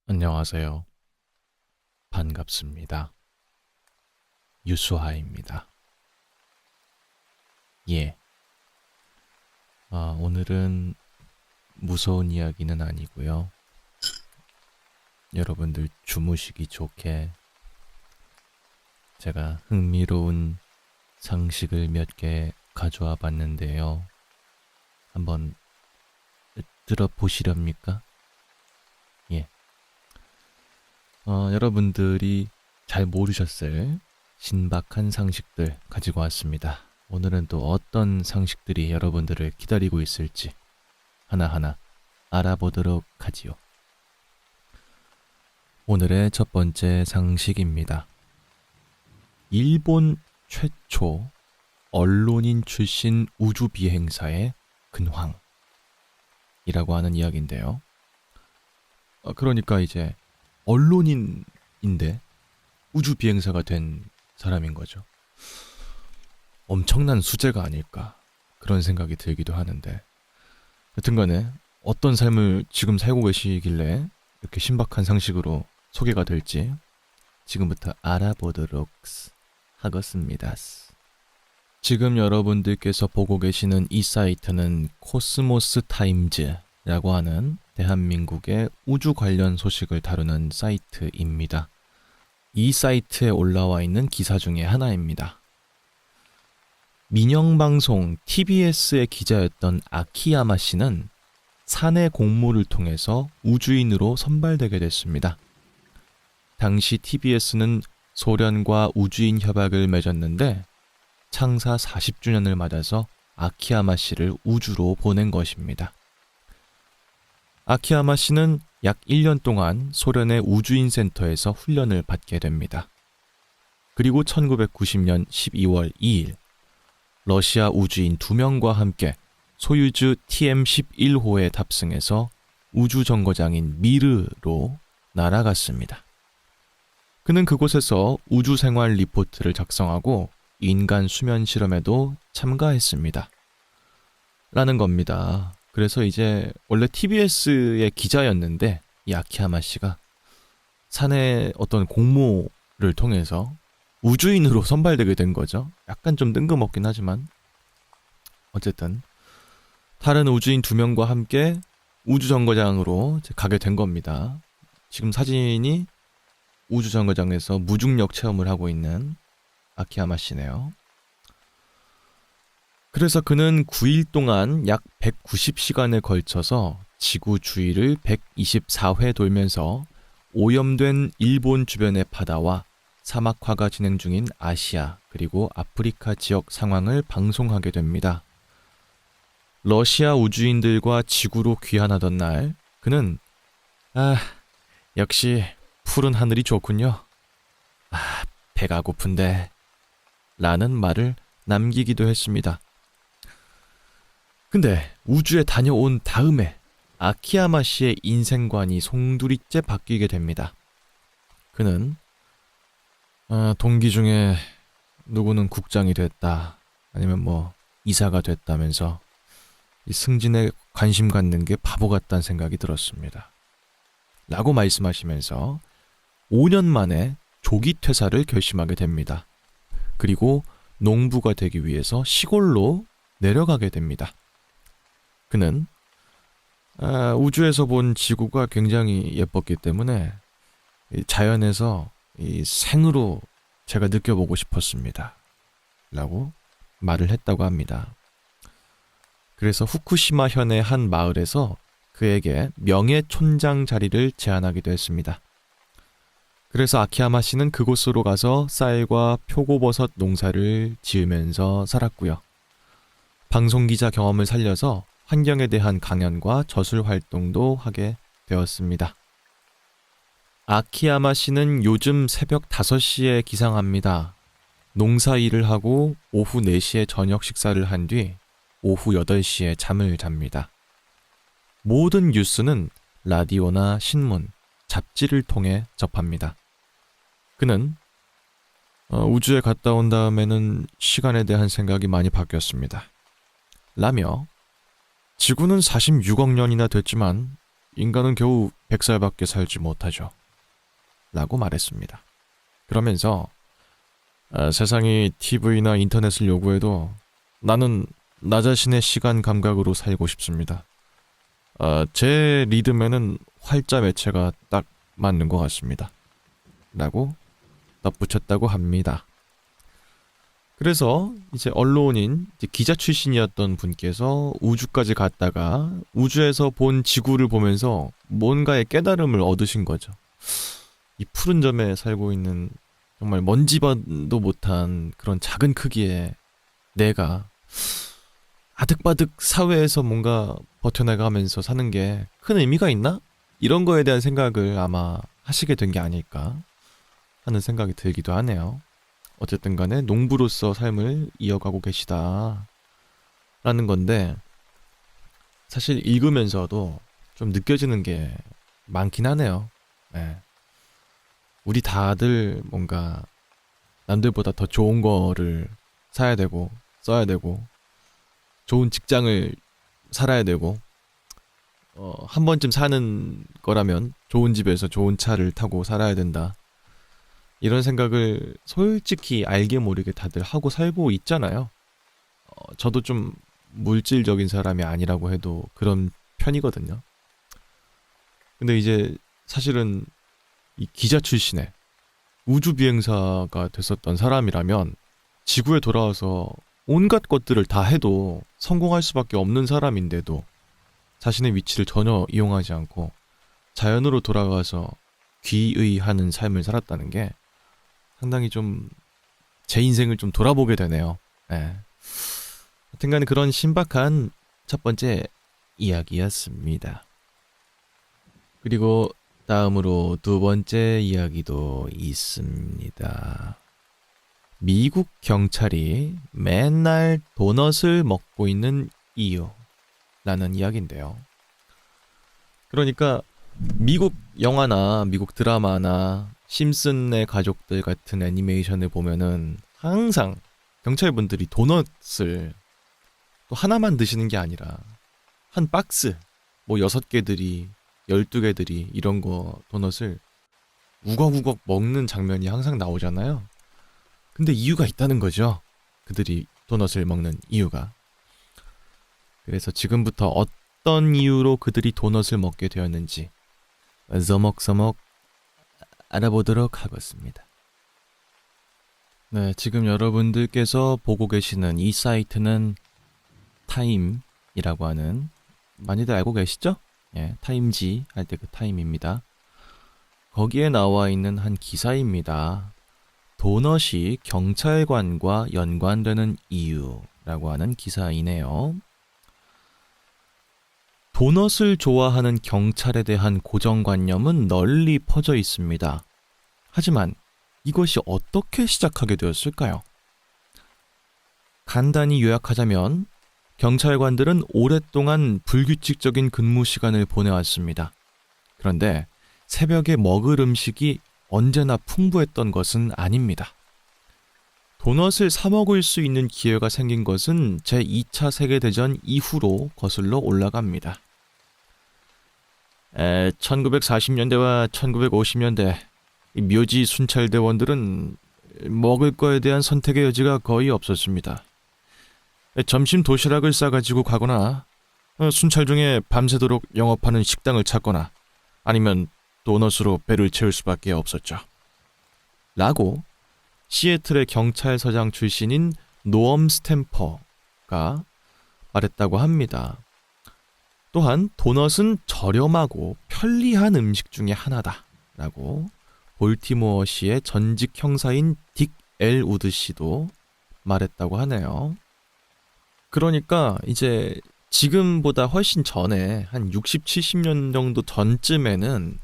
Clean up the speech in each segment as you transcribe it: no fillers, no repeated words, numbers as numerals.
안녕하세요. 반갑습니다. 유수하입니다. 예. 오늘은 무서운 이야기는 아니고요. 여러분들 주무시기 좋게 제가 흥미로운 상식을 몇 개 가져와 봤는데요. 한번 들어보시렵니까? 예. 여러분들이 잘 모르셨을 신박한 상식들 가지고 왔습니다. 오늘은 또 어떤 상식들이 여러분들을 기다리고 있을지 하나하나 알아보도록 하지요. 오늘의 첫 번째 상식입니다. 일본 최초 언론인 출신 우주 비행사의 근황이라고 하는 이야기인데요. 그러니까 이제 언론인인데 우주 비행사가 된 사람인 거죠. 엄청난 수재가 아닐까 그런 생각이 들기도 하는데, 여튼간에 어떤 삶을 지금 살고 계시길래 이렇게 신박한 상식으로 소개가 될지 지금부터 알아보도록 하겠습니다. 지금 여러분들께서 보고 계시는 이 사이트는 코스모스 타임즈라고 하는 대한민국의 우주 관련 소식을 다루는 사이트입니다. 이 사이트에 올라와 있는 기사 중에 하나입니다. 민영방송 TBS의 기자였던 아키야마 씨는 사내 공모를 통해서 우주인으로 선발되게 됐습니다. 당시 TBS는 소련과 우주인 협약을 맺었는데 창사 40주년을 맞아서 아키야마 씨를 우주로 보낸 것입니다. 아키야마 씨는 약 1년 동안 소련의 우주인 센터에서 훈련을 받게 됩니다. 그리고 1990년 12월 2일 러시아 우주인 2명과 함께 소유즈 TM-11호에 탑승해서 우주정거장인 미르로 날아갔습니다. 그는 그곳에서 우주생활 리포트를 작성하고 인간 수면 실험에도 참가했습니다. 라는 겁니다. 그래서 이제 원래 TBS의 기자였는데 이 아키야마 씨가 사내 어떤 공모를 통해서 우주인으로 선발되게 된 거죠. 약간 좀 뜬금없긴 하지만 어쨌든 다른 우주인 2명과 함께 우주정거장으로 가게 된 겁니다. 지금 사진이 우주정거장에서 무중력 체험을 하고 있는 아키야마 씨네요. 그래서 그는 9일 동안 약 190시간에 걸쳐서 지구 주위를 124회 돌면서 오염된 일본 주변의 바다와 사막화가 진행 중인 아시아 그리고 아프리카 지역 상황을 방송하게 됩니다. 러시아 우주인들과 지구로 귀환하던 날 그는 역시 푸른 하늘이 좋군요. 배가 고픈데 라는 말을 남기기도 했습니다. 근데 우주에 다녀온 다음에 아키야마 씨의 인생관이 송두리째 바뀌게 됩니다. 그는 동기 중에 누구는 국장이 됐다, 아니면 이사가 됐다면서 이 승진에 관심 갖는 게 바보 같다는 생각이 들었습니다. 라고 말씀하시면서 5년 만에 조기 퇴사를 결심하게 됩니다. 그리고 농부가 되기 위해서 시골로 내려가게 됩니다. 그는 우주에서 본 지구가 굉장히 예뻤기 때문에 자연에서 이 생으로 제가 느껴보고 싶었습니다. 라고 말을 했다고 합니다. 그래서 후쿠시마 현의 한 마을에서 그에게 명예촌장 자리를 제안하기도 했습니다. 그래서 아키야마 씨는 그곳으로 가서 쌀과 표고버섯 농사를 지으면서 살았고요. 방송기자 경험을 살려서 환경에 대한 강연과 저술 활동도 하게 되었습니다. 아키야마 씨는 요즘 새벽 5시에 기상합니다. 농사 일을 하고 오후 4시에 저녁 식사를 한 뒤 오후 8시에 잠을 잡니다. 모든 뉴스는 라디오나 신문, 잡지를 통해 접합니다. 그는 우주에 갔다 온 다음에는 시간에 대한 생각이 많이 바뀌었습니다. 라며 지구는 46억 년이나 됐지만 인간은 겨우 100살밖에 살지 못하죠. 라고 말했습니다. 그러면서 세상이 TV나 인터넷을 요구해도 나는 나 자신의 시간 감각으로 살고 싶습니다. 제 리듬에는 활자 매체가 딱 맞는 것 같습니다. 라고 덧붙였다고 합니다. 그래서 이제 언론인, 이제 기자 출신이었던 분께서 우주까지 갔다가 우주에서 본 지구를 보면서 뭔가의 깨달음을 얻으신 거죠. 이 푸른 점에 살고 있는 정말 먼지봐도 못한 그런 작은 크기의 내가 아득바득 사회에서 뭔가 버텨나가면서 사는 게 큰 의미가 있나? 이런 거에 대한 생각을 아마 하시게 된 게 아닐까 하는 생각이 들기도 하네요. 어쨌든 간에 농부로서 삶을 이어가고 계시다 라는 건데, 사실 읽으면서도 좀 느껴지는 게 많긴 하네요. 네. 우리 다들 뭔가 남들보다 더 좋은 거를 사야 되고 써야 되고 좋은 직장을 살아야 되고 한 번쯤 사는 거라면 좋은 집에서 좋은 차를 타고 살아야 된다. 이런 생각을 솔직히 알게 모르게 다들 하고 살고 있잖아요. 저도 좀 물질적인 사람이 아니라고 해도 그런 편이거든요. 근데 이제 사실은 이 기자 출신의 우주 비행사가 됐었던 사람이라면 지구에 돌아와서 온갖 것들을 다 해도 성공할 수밖에 없는 사람인데도 자신의 위치를 전혀 이용하지 않고 자연으로 돌아가서 귀의하는 삶을 살았다는 게 상당히 좀 제 인생을 좀 돌아보게 되네요. 네. 하여튼간 그런 신박한 첫 번째 이야기였습니다. 그리고 다음으로 두 번째 이야기도 있습니다. 미국 경찰이 맨날 도넛을 먹고 있는 이유라는 이야기인데요. 그러니까 미국 영화나 미국 드라마나 심슨의 가족들 같은 애니메이션을 보면은 항상 경찰분들이 도넛을 또 하나만 드시는 게 아니라 한 박스, 뭐 6개들이 12개들이 이런 거 도넛을 우걱우걱 먹는 장면이 항상 나오잖아요. 근데 이유가 있다는 거죠. 그들이 도넛을 먹는 이유가. 그래서 지금부터 어떤 이유로 그들이 도넛을 먹게 되었는지 서먹서먹 알아보도록 하겠습니다. 네, 지금 여러분들께서 보고 계시는 이 사이트는 타임이라고 하는, 많이들 알고 계시죠? 예, 타임지 할 때 그 타임입니다. 거기에 나와 있는 한 기사입니다. 도넛이 경찰관과 연관되는 이유라고 하는 기사이네요. 도넛을 좋아하는 경찰에 대한 고정관념은 널리 퍼져 있습니다. 하지만 이것이 어떻게 시작하게 되었을까요? 간단히 요약하자면 경찰관들은 오랫동안 불규칙적인 근무 시간을 보내왔습니다. 그런데 새벽에 먹을 음식이 언제나 풍부했던 것은 아닙니다. 도넛을 사 먹을 수 있는 기회가 생긴 것은 제2차 세계대전 이후로 거슬러 올라갑니다. 1940년대와 1950년대 묘지 순찰대원들은 먹을 거에 대한 선택의 여지가 거의 없었습니다. 점심 도시락을 싸가지고 가거나 순찰 중에 밤새도록 영업하는 식당을 찾거나 아니면 도넛으로 배를 채울 수밖에 없었죠. 라고 시애틀의 경찰서장 출신인 노엄 스탬퍼가 말했다고 합니다. 또한 도넛은 저렴하고 편리한 음식 중에 하나다 라고 볼티모어시의 전직 형사인 딕 엘 우드 씨도 말했다고 하네요. 그러니까 이제 지금보다 훨씬 전에 한 60, 70년 정도 전쯤에는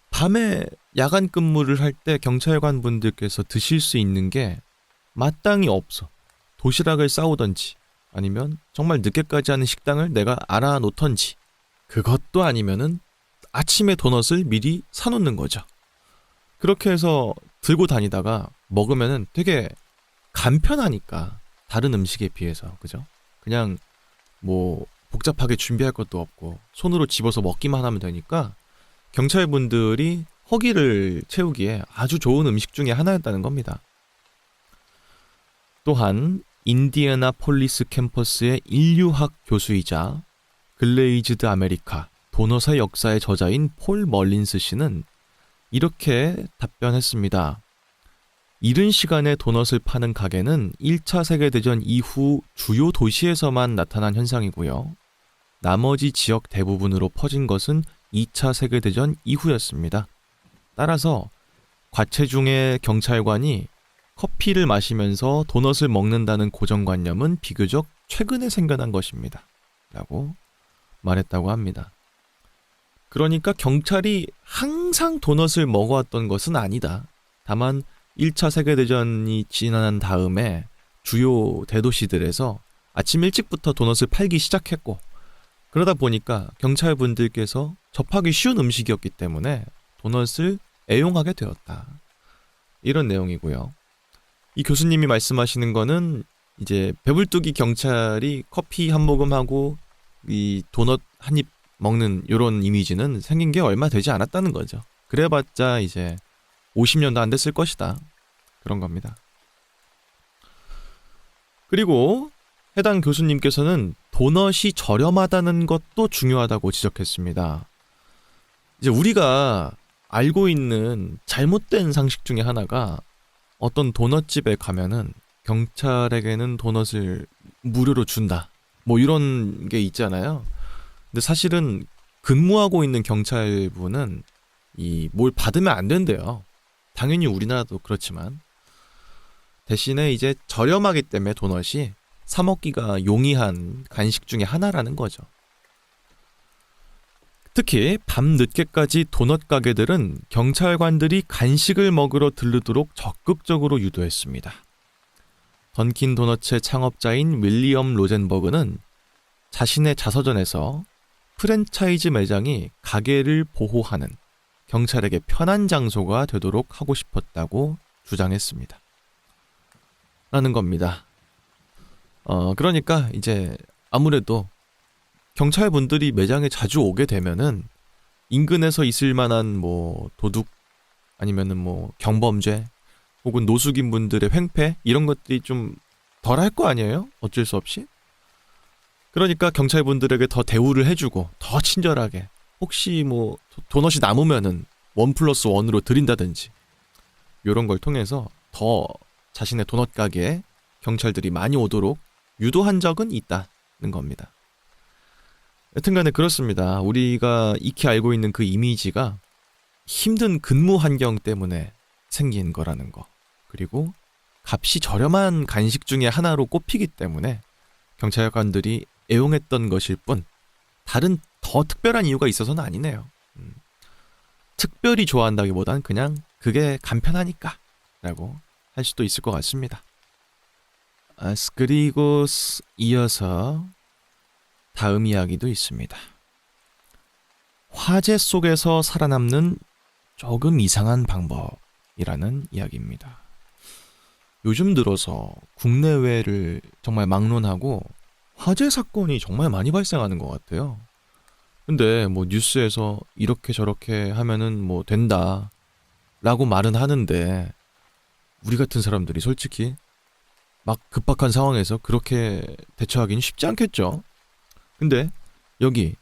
밤에 야간 근무를 할 때 경찰관 분들께서 드실 수 있는 게 마땅히 없어. 도시락을 싸오던지 아니면 정말 늦게까지 하는 식당을 내가 알아놓던지, 그것도 아니면은 아침에 도넛을 미리 사놓는 거죠. 그렇게 해서 들고 다니다가 먹으면은 되게 간편하니까, 다른 음식에 비해서, 그죠? 그냥 뭐 복잡하게 준비할 것도 없고 손으로 집어서 먹기만 하면 되니까 경찰분들이 허기를 채우기에 아주 좋은 음식 중에 하나였다는 겁니다. 또한 인디애나폴리스 캠퍼스의 인류학 교수이자 글레이즈드 아메리카 도넛의 역사의 저자인 폴 멀린스 씨는 이렇게 답변했습니다. 이른 시간에 도넛을 파는 가게는 1차 세계대전 이후 주요 도시에서만 나타난 현상이고요. 나머지 지역 대부분으로 퍼진 것은 2차 세계대전 이후였습니다. 따라서 과체중의 경찰관이 커피를 마시면서 도넛을 먹는다는 고정관념은 비교적 최근에 생겨난 것입니다. 라고 말했다고 합니다. 그러니까 경찰이 항상 도넛을 먹어왔던 것은 아니다. 다만 1차 세계대전이 지난 다음에 주요 대도시들에서 아침 일찍부터 도넛을 팔기 시작했고, 그러다 보니까 경찰분들께서 접하기 쉬운 음식이었기 때문에 도넛을 애용하게 되었다. 이런 내용이고요. 이 교수님이 말씀하시는 거는 이제 배불뚝이 경찰이 커피 한 모금 하고 이 도넛 한 입 먹는 이런 이미지는 생긴 게 얼마 되지 않았다는 거죠. 그래봤자 이제 50년도 안 됐을 것이다. 그런 겁니다. 그리고 해당 교수님께서는 도넛이 저렴하다는 것도 중요하다고 지적했습니다. 이제 우리가 알고 있는 잘못된 상식 중에 하나가 어떤 도넛집에 가면은 경찰에게는 도넛을 무료로 준다. 뭐 이런 게 있잖아요. 근데 사실은 근무하고 있는 경찰분은 뭘 받으면 안 된대요. 당연히 우리나라도 그렇지만 대신에 이제 저렴하기 때문에 도넛이 사 먹기가 용이한 간식 중에 하나라는 거죠. 특히 밤 늦게까지 도넛 가게들은 경찰관들이 간식을 먹으러 들르도록 적극적으로 유도했습니다. 던킨 도넛의 창업자인 윌리엄 로젠버그는 자신의 자서전에서 프랜차이즈 매장이 가게를 보호하는 경찰에게 편한 장소가 되도록 하고 싶었다고 주장했습니다. 라는 겁니다. 그러니까 이제 아무래도 경찰분들이 매장에 자주 오게 되면은 인근에서 있을 만한 뭐 도둑 아니면은 뭐 경범죄 혹은 노숙인 분들의 횡패 이런 것들이 좀 덜 할 거 아니에요? 어쩔 수 없이. 그러니까 경찰분들에게 더 대우를 해주고 더 친절하게 혹시 뭐 도넛이 남으면은 1+1으로 드린다든지 이런 걸 통해서 더 자신의 도넛 가게에 경찰들이 많이 오도록 유도한 적은 있다는 겁니다. 여튼간에 그렇습니다. 우리가 익히 알고 있는 그 이미지가 힘든 근무 환경 때문에 생긴 거라는 거, 그리고 값이 저렴한 간식 중에 하나로 꼽히기 때문에 경찰관들이 애용했던 것일 뿐 다른 더 특별한 이유가 있어서는 아니네요. 특별히 좋아한다기보단 그냥 그게 간편하니까 라고 할 수도 있을 것 같습니다. 그리고 이어서 다음 이야기도 있습니다. 화재 속에서 살아남는 조금 이상한 방법이라는 이야기입니다. 요즘 들어서 국내외를 정말 막론하고 화재 사건이 정말 많이 발생하는 것 같아요. 근데 뭐 뉴스에서 이렇게 저렇게 하면은 뭐 된다 라고 말은 하는데 우리 같은 사람들이 솔직히 막 급박한 상황에서 그렇게 대처하기는 쉽지 않겠죠. 근데 여기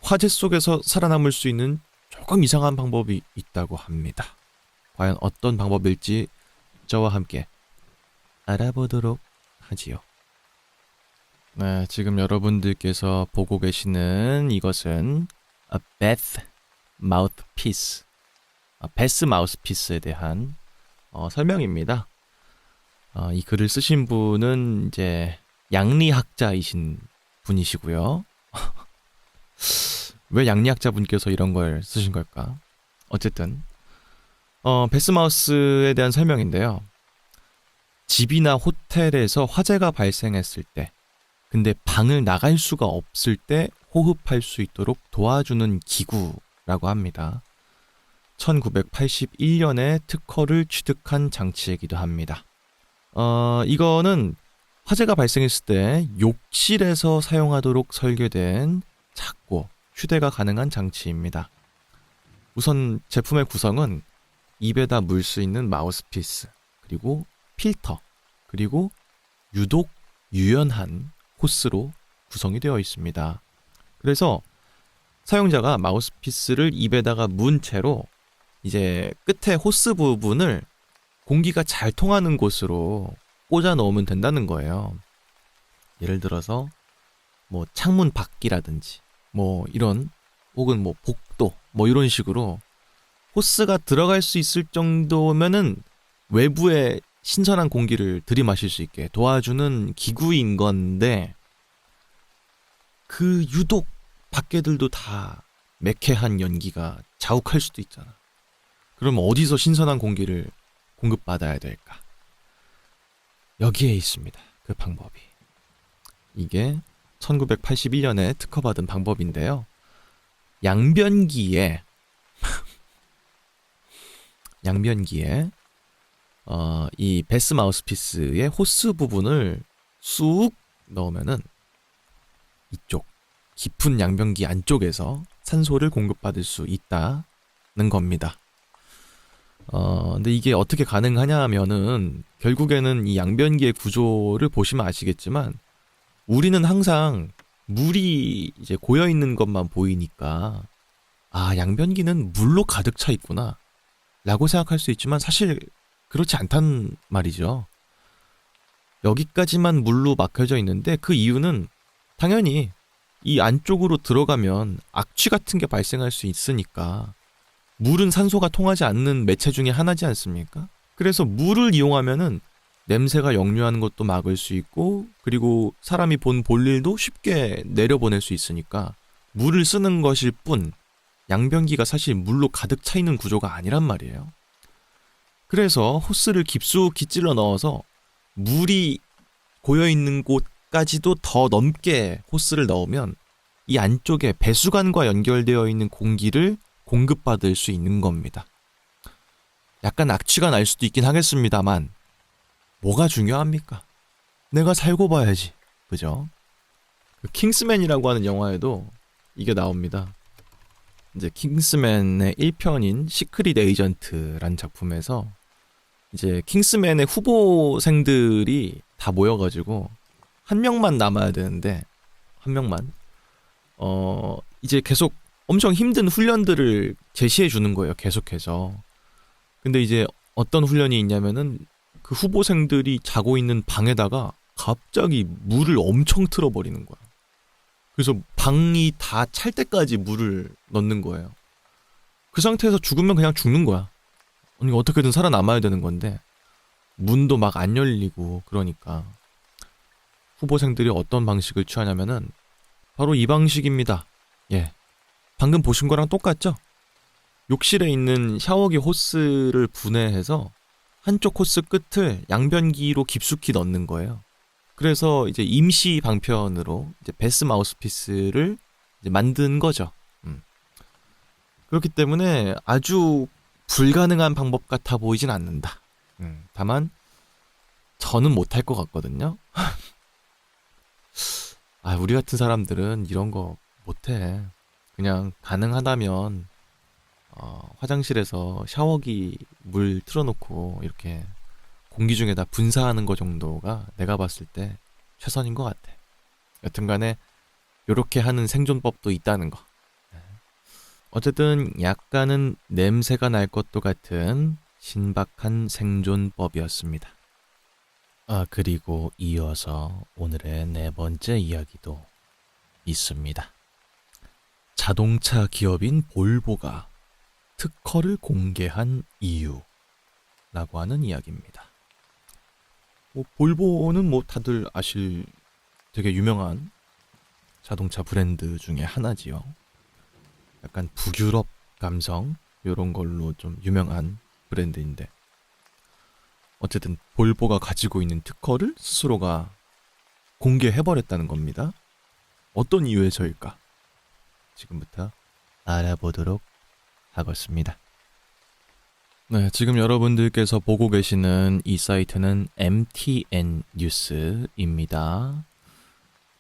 화재 속에서 살아남을 수 있는 조금 이상한 방법이 있다고 합니다. 과연 어떤 방법일지 저와 함께 알아보도록 하지요. 네, 지금 여러분들께서 보고 계시는 이것은 Beth Mouthpiece, 베스 마우스피스에 대한 설명입니다. 이 글을 쓰신 분은 이제 양리학자이신 분이시고요. 왜 양리학자 분께서 이런 걸 쓰신 걸까? 어쨌든 베스 마우스에 대한 설명인데요. 집이나 호텔에서 화재가 발생했을 때, 근데 방을 나갈 수가 없을 때 호흡할 수 있도록 도와주는 기구라고 합니다. 1981년에 특허를 취득한 장치이기도 합니다. 이거는 화재가 발생했을 때 욕실에서 사용하도록 설계된 작고 휴대가 가능한 장치입니다. 우선 제품의 구성은 입에다 물 수 있는 마우스피스, 그리고 필터, 그리고 유독 유연한 호스로 구성이 되어 있습니다. 그래서 사용자가 마우스피스를 입에다가 문 채로 이제 끝에 호스 부분을 공기가 잘 통하는 곳으로 꽂아 넣으면 된다는 거예요. 예를 들어서 뭐 창문 밖이라든지 뭐 이런, 혹은 뭐 복도 뭐 이런 식으로 호스가 들어갈 수 있을 정도면은 외부에 신선한 공기를 들이마실 수 있게 도와주는 기구인 건데, 그 유독 밖에들도 다 매캐한 연기가 자욱할 수도 있잖아. 그럼 어디서 신선한 공기를 공급받아야 될까? 여기에 있습니다. 그 방법이. 이게 1981년에 특허받은 방법인데요. 양변기에 이 베스 마우스피스의 호스 부분을 쑥 넣으면은 이쪽 깊은 양변기 안쪽에서 산소를 공급받을 수 있다는 겁니다. 근데 이게 어떻게 가능하냐 하면은 결국에는 이 양변기의 구조를 보시면 아시겠지만, 우리는 항상 물이 이제 고여 있는 것만 보이니까 양변기는 물로 가득 차 있구나 라고 생각할 수 있지만, 사실 그렇지 않단 말이죠. 여기까지만 물로 막혀져 있는데, 그 이유는 당연히 이 안쪽으로 들어가면 악취 같은 게 발생할 수 있으니까. 물은 산소가 통하지 않는 매체 중에 하나지 않습니까? 그래서 물을 이용하면은 냄새가 역류하는 것도 막을 수 있고, 그리고 사람이 본 볼일도 쉽게 내려보낼 수 있으니까 물을 쓰는 것일 뿐, 양변기가 사실 물로 가득 차 있는 구조가 아니란 말이에요. 그래서 호스를 깊숙이 찔러 넣어서 물이 고여있는 곳까지도 더 넘게 호스를 넣으면 이 안쪽에 배수관과 연결되어 있는 공기를 공급받을 수 있는 겁니다. 약간 악취가 날 수도 있긴 하겠습니다만 뭐가 중요합니까? 내가 살고 봐야지. 그죠? 그 킹스맨이라고 하는 영화에도 이게 나옵니다. 이제 킹스맨의 1편인 시크릿 에이전트란 작품에서 이제 킹스맨의 후보생들이 다 모여가지고 한 명만 남아야 되는데, 한 명만 이제 계속 엄청 힘든 훈련들을 제시해 주는 거예요. 계속해서. 근데 이제 어떤 훈련이 있냐면은 그 후보생들이 자고 있는 방에다가 갑자기 물을 엄청 틀어버리는 거야. 그래서 방이 다 찰 때까지 물을 넣는 거예요. 그 상태에서 죽으면 그냥 죽는 거야. 아니, 어떻게든 살아남아야 되는 건데 문도 막 안 열리고 그러니까 후보생들이 어떤 방식을 취하냐면은 바로 이 방식입니다. 예, 방금 보신 거랑 똑같죠? 욕실에 있는 샤워기 호스를 분해해서 한쪽 호스 끝을 양변기로 깊숙이 넣는 거예요. 그래서 이제 임시 방편으로 이제 베스 마우스피스를 이제 만든 거죠. 그렇기 때문에 아주 불가능한 방법 같아 보이진 않는다. 다만 저는 못할 것 같거든요. 우리 같은 사람들은 이런 거 못해. 그냥 가능하다면 화장실에서 샤워기 물 틀어놓고 이렇게 공기 중에다 분사하는 거 정도가 내가 봤을 때 최선인 것 같아. 여튼간에 요렇게 하는 생존법도 있다는 거. 어쨌든 약간은 냄새가 날 것도 같은 신박한 생존법이었습니다. 그리고 이어서 오늘의 네 번째 이야기도 있습니다. 자동차 기업인 볼보가 특허를 공개한 이유라고 하는 이야기입니다. 볼보는 다들 아실 되게 유명한 자동차 브랜드 중에 하나지요. 약간 북유럽 감성 이런 걸로 좀 유명한 브랜드인데, 어쨌든 볼보가 가지고 있는 특허를 스스로가 공개해버렸다는 겁니다. 어떤 이유에서일까? 지금부터 알아보도록 하겠습니다. 네, 지금 여러분들께서 보고 계시는 이 사이트는 MTN 뉴스입니다.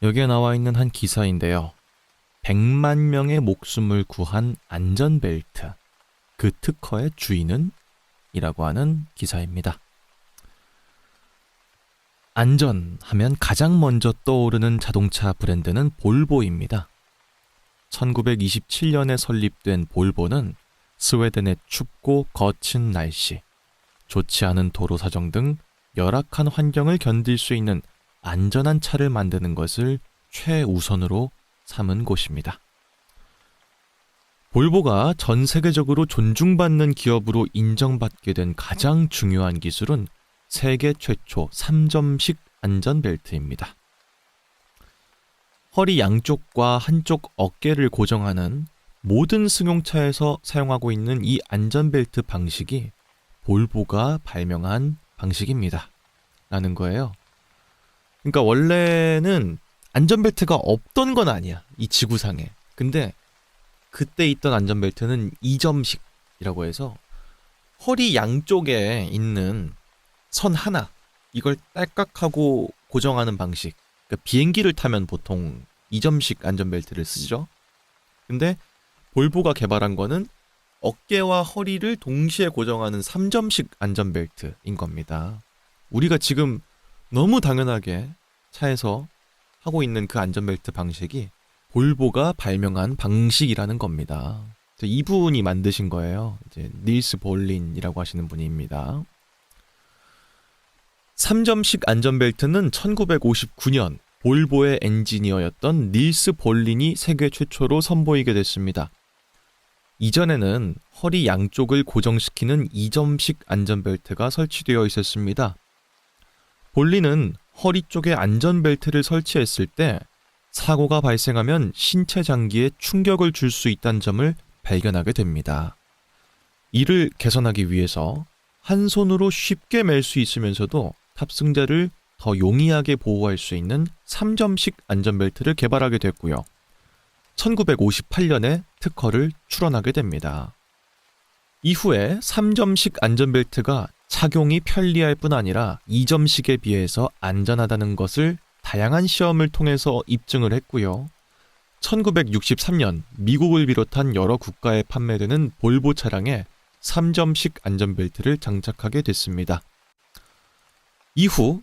여기에 나와 있는 한 기사인데요. 100만 명의 목숨을 구한 안전벨트. 그 특허의 주인은? 이라고 하는 기사입니다. 안전하면 가장 먼저 떠오르는 자동차 브랜드는 볼보입니다. 1927년에 설립된 볼보는 스웨덴의 춥고 거친 날씨, 좋지 않은 도로 사정 등 열악한 환경을 견딜 수 있는 안전한 차를 만드는 것을 최우선으로 삼은 곳입니다. 볼보가 전 세계적으로 존중받는 기업으로 인정받게 된 가장 중요한 기술은 세계 최초 3점식 안전벨트입니다. 허리 양쪽과 한쪽 어깨를 고정하는 모든 승용차에서 사용하고 있는 이 안전벨트 방식이 볼보가 발명한 방식입니다. 라는 거예요. 그러니까 원래는 안전벨트가 없던 건 아니야. 이 지구상에. 근데 그때 있던 안전벨트는 2점식이라고 해서 허리 양쪽에 있는 선 하나, 이걸 딸깍하고 고정하는 방식. 그러니까 비행기를 타면 보통 2점식 안전벨트를 쓰죠. 근데 볼보가 개발한 거는 어깨와 허리를 동시에 고정하는 3점식 안전벨트인 겁니다. 우리가 지금 너무 당연하게 차에서 하고 있는 그 안전벨트 방식이 볼보가 발명한 방식이라는 겁니다. 이분이 만드신 거예요. 이제 닐스 볼린이라고 하시는 분입니다. 3점식 안전벨트는 1959년 볼보의 엔지니어였던 닐스 볼린이 세계 최초로 선보이게 됐습니다. 이전에는 허리 양쪽을 고정시키는 2점식 안전벨트가 설치되어 있었습니다. 볼린은 허리 쪽에 안전벨트를 설치했을 때 사고가 발생하면 신체 장기에 충격을 줄 수 있다는 점을 발견하게 됩니다. 이를 개선하기 위해서 한 손으로 쉽게 멜 수 있으면서도 탑승자를 더 용이하게 보호할 수 있는 3점식 안전벨트를 개발하게 됐고요. 1958년에 특허를 출원하게 됩니다. 이후에 3점식 안전벨트가 착용이 편리할 뿐 아니라 2점식에 비해서 안전하다는 것을 다양한 시험을 통해서 입증을 했고요. 1963년 미국을 비롯한 여러 국가에 판매되는 볼보 차량에 3점식 안전벨트를 장착하게 됐습니다. 이후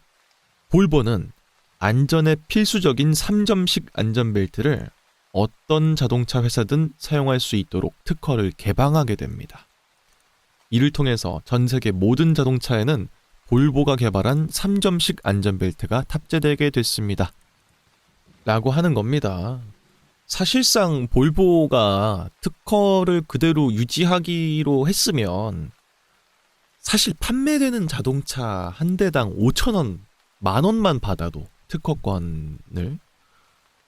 볼보는 안전에 필수적인 3점식 안전벨트를 어떤 자동차 회사든 사용할 수 있도록 특허를 개방하게 됩니다. 이를 통해서 전 세계 모든 자동차에는 볼보가 개발한 3점식 안전벨트가 탑재되게 됐습니다. 라고 하는 겁니다. 사실상 볼보가 특허를 그대로 유지하기로 했으면 사실 판매되는 자동차 한 대당 5,000원, 10,000원만 받아도 특허권을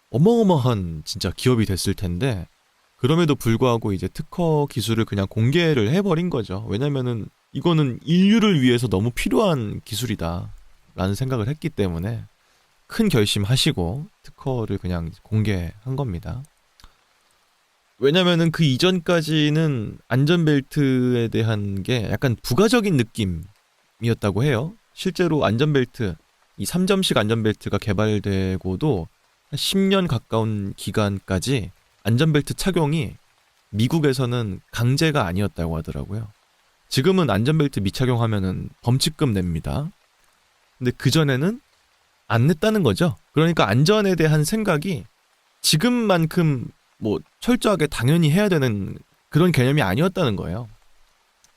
어마어마한 진짜 기업이 됐을 텐데, 그럼에도 불구하고 이제 특허 기술을 그냥 공개를 해버린 거죠. 왜냐면은 이거는 인류를 위해서 너무 필요한 기술이다 라는 생각을 했기 때문에 큰 결심하시고 특허를 그냥 공개한 겁니다. 왜냐면은 그 이전까지는 안전벨트에 대한 게 약간 부가적인 느낌이었다고 해요. 실제로 안전벨트, 이 3점식 안전벨트가 개발되고도 10년 가까운 기간까지 안전벨트 착용이 미국에서는 강제가 아니었다고 하더라고요. 지금은 안전벨트 미착용하면은 범칙금 냅니다. 근데 그전에는 안 냈다는 거죠. 그러니까 안전에 대한 생각이 지금만큼 뭐 철저하게 당연히 해야 되는 그런 개념이 아니었다는 거예요.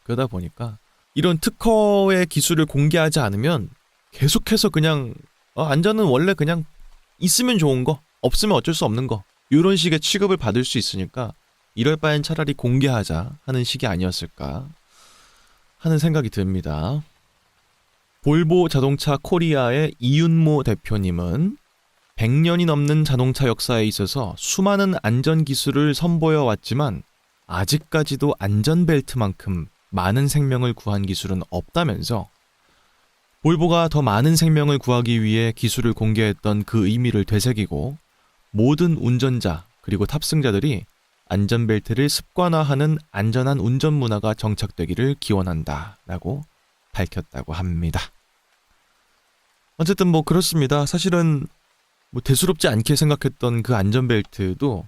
그러다 보니까 이런 특허의 기술을 공개하지 않으면 계속해서 그냥 안전은 원래 그냥 있으면 좋은 거, 없으면 어쩔 수 없는 거, 이런 식의 취급을 받을 수 있으니까 이럴 바엔 차라리 공개하자 하는 식이 아니었을까 하는 생각이 듭니다. 볼보 자동차 코리아의 이윤모 대표님은 100년이 넘는 자동차 역사에 있어서 수많은 안전 기술을 선보여 왔지만 아직까지도 안전벨트만큼 많은 생명을 구한 기술은 없다면서, 볼보가 더 많은 생명을 구하기 위해 기술을 공개했던 그 의미를 되새기고 모든 운전자 그리고 탑승자들이 안전벨트를 습관화하는 안전한 운전 문화가 정착되기를 기원한다 라고 밝혔다고 합니다. 어쨌든 뭐 그렇습니다. 사실은 뭐 대수롭지 않게 생각했던 그 안전벨트도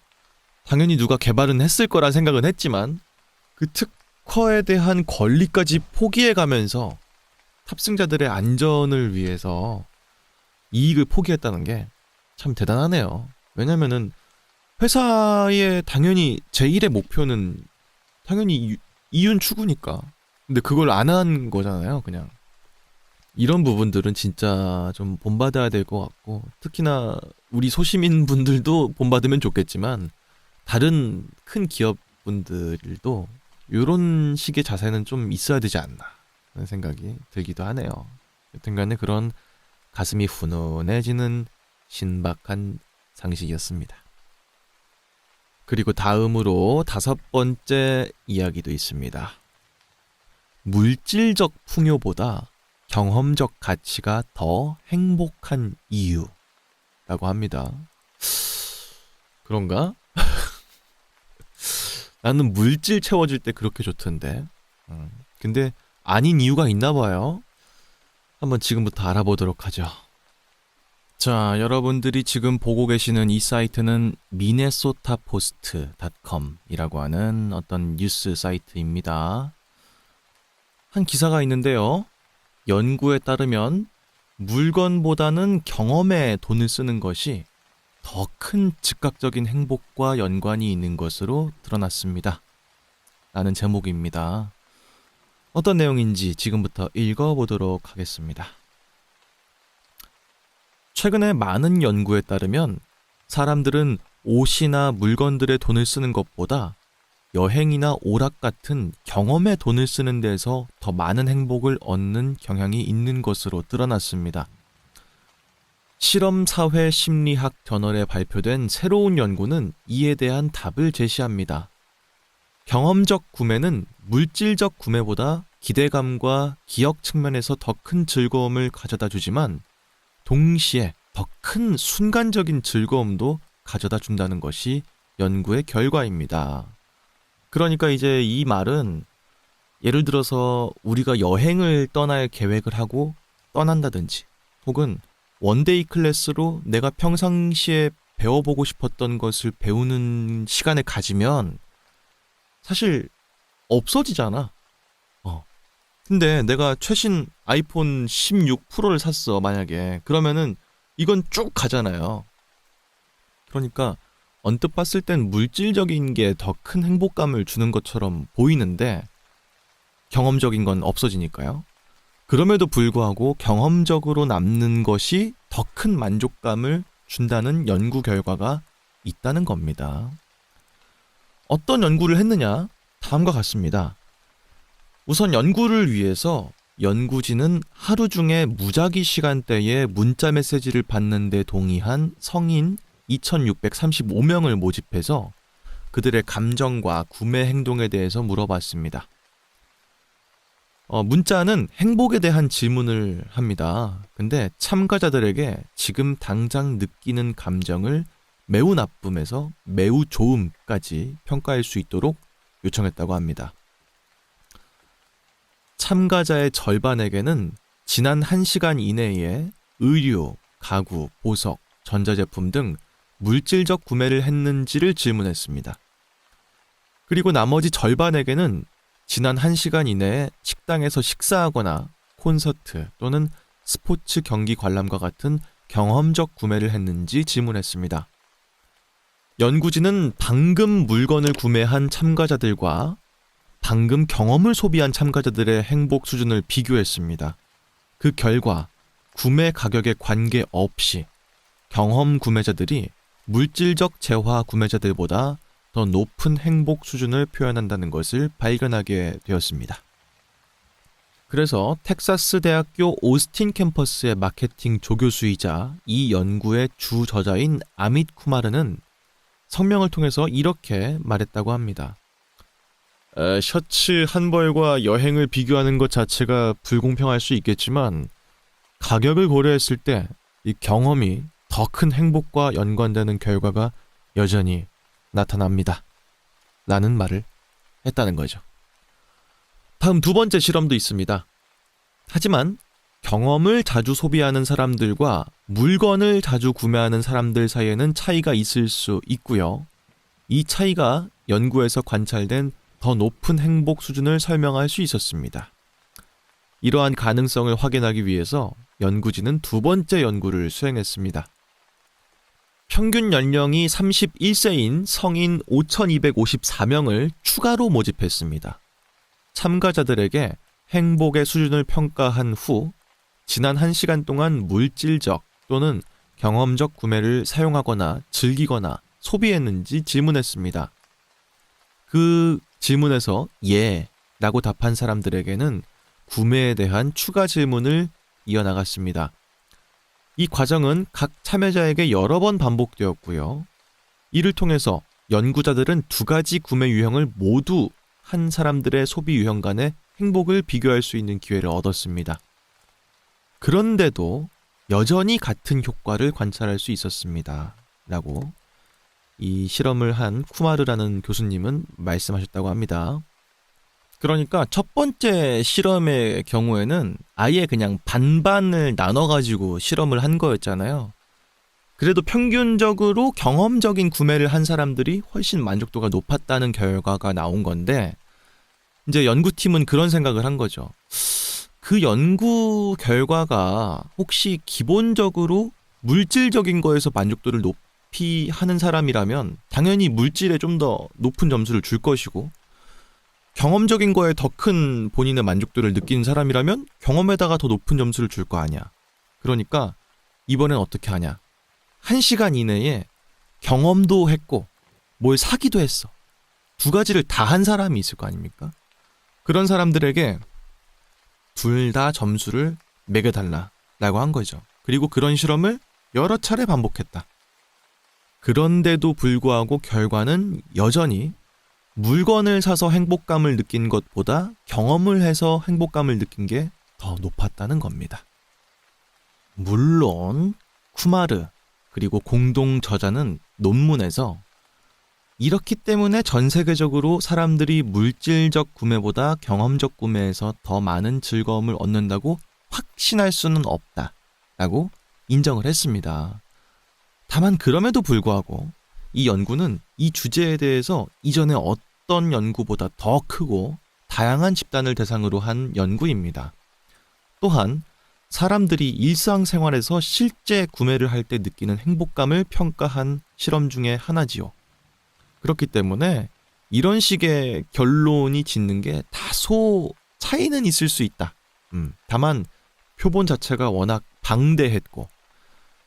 당연히 누가 개발은 했을 거란 생각은 했지만 그 특허에 대한 권리까지 포기해가면서 탑승자들의 안전을 위해서 이익을 포기했다는 게 참 대단하네요. 왜냐면은 회사의 당연히 제1의 목표는 당연히 이윤 추구니까. 근데 그걸 안 한 거잖아요, 그냥. 이런 부분들은 진짜 좀 본받아야 될 것 같고, 특히나 우리 소시민 분들도 본받으면 좋겠지만 다른 큰 기업 분들도 이런 식의 자세는 좀 있어야 되지 않나 하는 생각이 들기도 하네요. 여튼간에 그런 가슴이 훈훈해지는 신박한 상식이었습니다. 그리고 다음으로 5번째 이야기도 있습니다. 물질적 풍요보다 경험적 가치가 더 행복한 이유라고 합니다. 그런가? 나는 물질 채워질 때 그렇게 좋던데. 근데 아닌 이유가 있나 봐요. 한번 지금부터 알아보도록 하죠. 자, 여러분들이 지금 보고 계시는 이 사이트는 미네소타포스트.com이라고 하는 어떤 뉴스 사이트입니다. 한 기사가 있는데요. 연구에 따르면 물건보다는 경험에 돈을 쓰는 것이 더 큰 즉각적인 행복과 연관이 있는 것으로 드러났습니다. 라는 제목입니다. 어떤 내용인지 지금부터 읽어보도록 하겠습니다. 최근에 많은 연구에 따르면 사람들은 옷이나 물건들에 돈을 쓰는 것보다 여행이나 오락 같은 경험에 돈을 쓰는 데서 더 많은 행복을 얻는 경향이 있는 것으로 드러났습니다. 실험사회 심리학 저널에 발표된 새로운 연구는 이에 대한 답을 제시합니다. 경험적 구매는 물질적 구매보다 기대감과 기억 측면에서 더 큰 즐거움을 가져다 주지만 동시에 더 큰 순간적인 즐거움도 가져다 준다는 것이 연구의 결과입니다. 그러니까 이제 이 말은 예를 들어서 우리가 여행을 떠날 계획을 하고 떠난다든지 혹은 원데이 클래스로 내가 평상시에 배워보고 싶었던 것을 배우는 시간을 가지면 사실 없어지잖아. 근데 내가 최신 아이폰 16 프로를 샀어, 만약에. 그러면은 이건 쭉 가잖아요. 그러니까 언뜻 봤을 땐 물질적인 게 더 큰 행복감을 주는 것처럼 보이는데 경험적인 건 없어지니까요. 그럼에도 불구하고 경험적으로 남는 것이 더 큰 만족감을 준다는 연구 결과가 있다는 겁니다. 어떤 연구를 했느냐? 다음과 같습니다. 우선 연구를 위해서 연구진은 하루 중에 무작위 시간대에 문자 메시지를 받는 데 동의한 성인 2,635명을 모집해서 그들의 감정과 구매 행동에 대해서 물어봤습니다. 문자는 행복에 대한 질문을 합니다. 근데 참가자들에게 지금 당장 느끼는 감정을 매우 나쁨에서 매우 좋음까지 평가할 수 있도록 요청했다고 합니다. 참가자의 절반에게는 지난 1시간 이내에 의류, 가구, 보석, 전자제품 등 물질적 구매를 했는지를 질문했습니다. 그리고 나머지 절반에게는 지난 1시간 이내에 식당에서 식사하거나 콘서트 또는 스포츠 경기 관람과 같은 경험적 구매를 했는지 질문했습니다. 연구진은 방금 물건을 구매한 참가자들과 방금 경험을 소비한 참가자들의 행복 수준을 비교했습니다. 그 결과 구매 가격에 관계없이 경험 구매자들이 물질적 재화 구매자들보다 더 높은 행복 수준을 표현한다는 것을 발견하게 되었습니다. 그래서 텍사스 대학교 오스틴 캠퍼스의 마케팅 조교수이자 이 연구의 주 저자인 아밋 쿠마르는 성명을 통해서 이렇게 말했다고 합니다. 셔츠 한 벌과 여행을 비교하는 것 자체가 불공평할 수 있겠지만 가격을 고려했을 때 이 경험이 더 큰 행복과 연관되는 결과가 여전히 나타납니다. 라는 말을 했다는 거죠. 다음 2번째 실험도 있습니다. 하지만 경험을 자주 소비하는 사람들과 물건을 자주 구매하는 사람들 사이에는 차이가 있을 수 있고요. 이 차이가 연구에서 관찰된 더 더 높은 행복 수준을 설명할 수 있었습니다. 이러한 가능성을 확인하기 위해서 연구진은 두 번째 연구를 수행했습니다. 평균 연령이 31세인 성인 5,254명을 추가로 모집했습니다. 참가자들에게 행복의 수준을 평가한 후 지난 1시간 동안 물질적 또는 경험적 구매를 사용하거나 즐기거나 소비했는지 질문했습니다. 그 질문에서 예 라고 답한 사람들에게는 구매에 대한 추가 질문을 이어나갔습니다. 이 과정은 각 참여자에게 여러 번 반복되었고요. 이를 통해서 연구자들은 두 가지 구매 유형을 모두 한 사람들의 소비 유형 간의 행복을 비교할 수 있는 기회를 얻었습니다. 그런데도 여전히 같은 효과를 관찰할 수 있었습니다. 라고 이 실험을 한 쿠마르라는 교수님은 말씀하셨다고 합니다. 그러니까 첫 번째 실험의 경우에는 아예 그냥 반반을 나눠가지고 실험을 한 거였잖아요. 그래도 평균적으로 경험적인 구매를 한 사람들이 훨씬 만족도가 높았다는 결과가 나온 건데, 이제 연구팀은 그런 생각을 한 거죠. 그 연구 결과가 혹시 기본적으로 물질적인 거에서 만족도를 높이 하는 사람이라면 당연히 물질에 좀 더 높은 점수를 줄 것이고, 경험적인 거에 더 큰 본인의 만족도를 느끼는 사람이라면 경험에다가 더 높은 점수를 줄 거 아니야. 그러니까 이번엔 어떻게 하냐. 1시간 이내에 경험도 했고 뭘 사기도 했어. 두 가지를 다 한 사람이 있을 거 아닙니까? 그런 사람들에게 둘 다 점수를 매겨달라라고 한 거죠. 그리고 그런 실험을 여러 차례 반복했다. 그런데도 불구하고 결과는 여전히 물건을 사서 행복감을 느낀 것보다 경험을 해서 행복감을 느낀 게 더 높았다는 겁니다. 물론 쿠마르 그리고 공동 저자는 논문에서 이렇기 때문에 전 세계적으로 사람들이 물질적 구매보다 경험적 구매에서 더 많은 즐거움을 얻는다고 확신할 수는 없다라고 인정을 했습니다. 다만 그럼에도 불구하고 이 연구는 이 주제에 대해서 이전에 어떤 연구보다 더 크고 다양한 집단을 대상으로 한 연구입니다. 또한 사람들이 일상생활에서 실제 구매를 할 때 느끼는 행복감을 평가한 실험 중에 하나지요. 그렇기 때문에 이런 식의 결론이 짓는 게 다소 차이는 있을 수 있다. 다만 표본 자체가 워낙 방대했고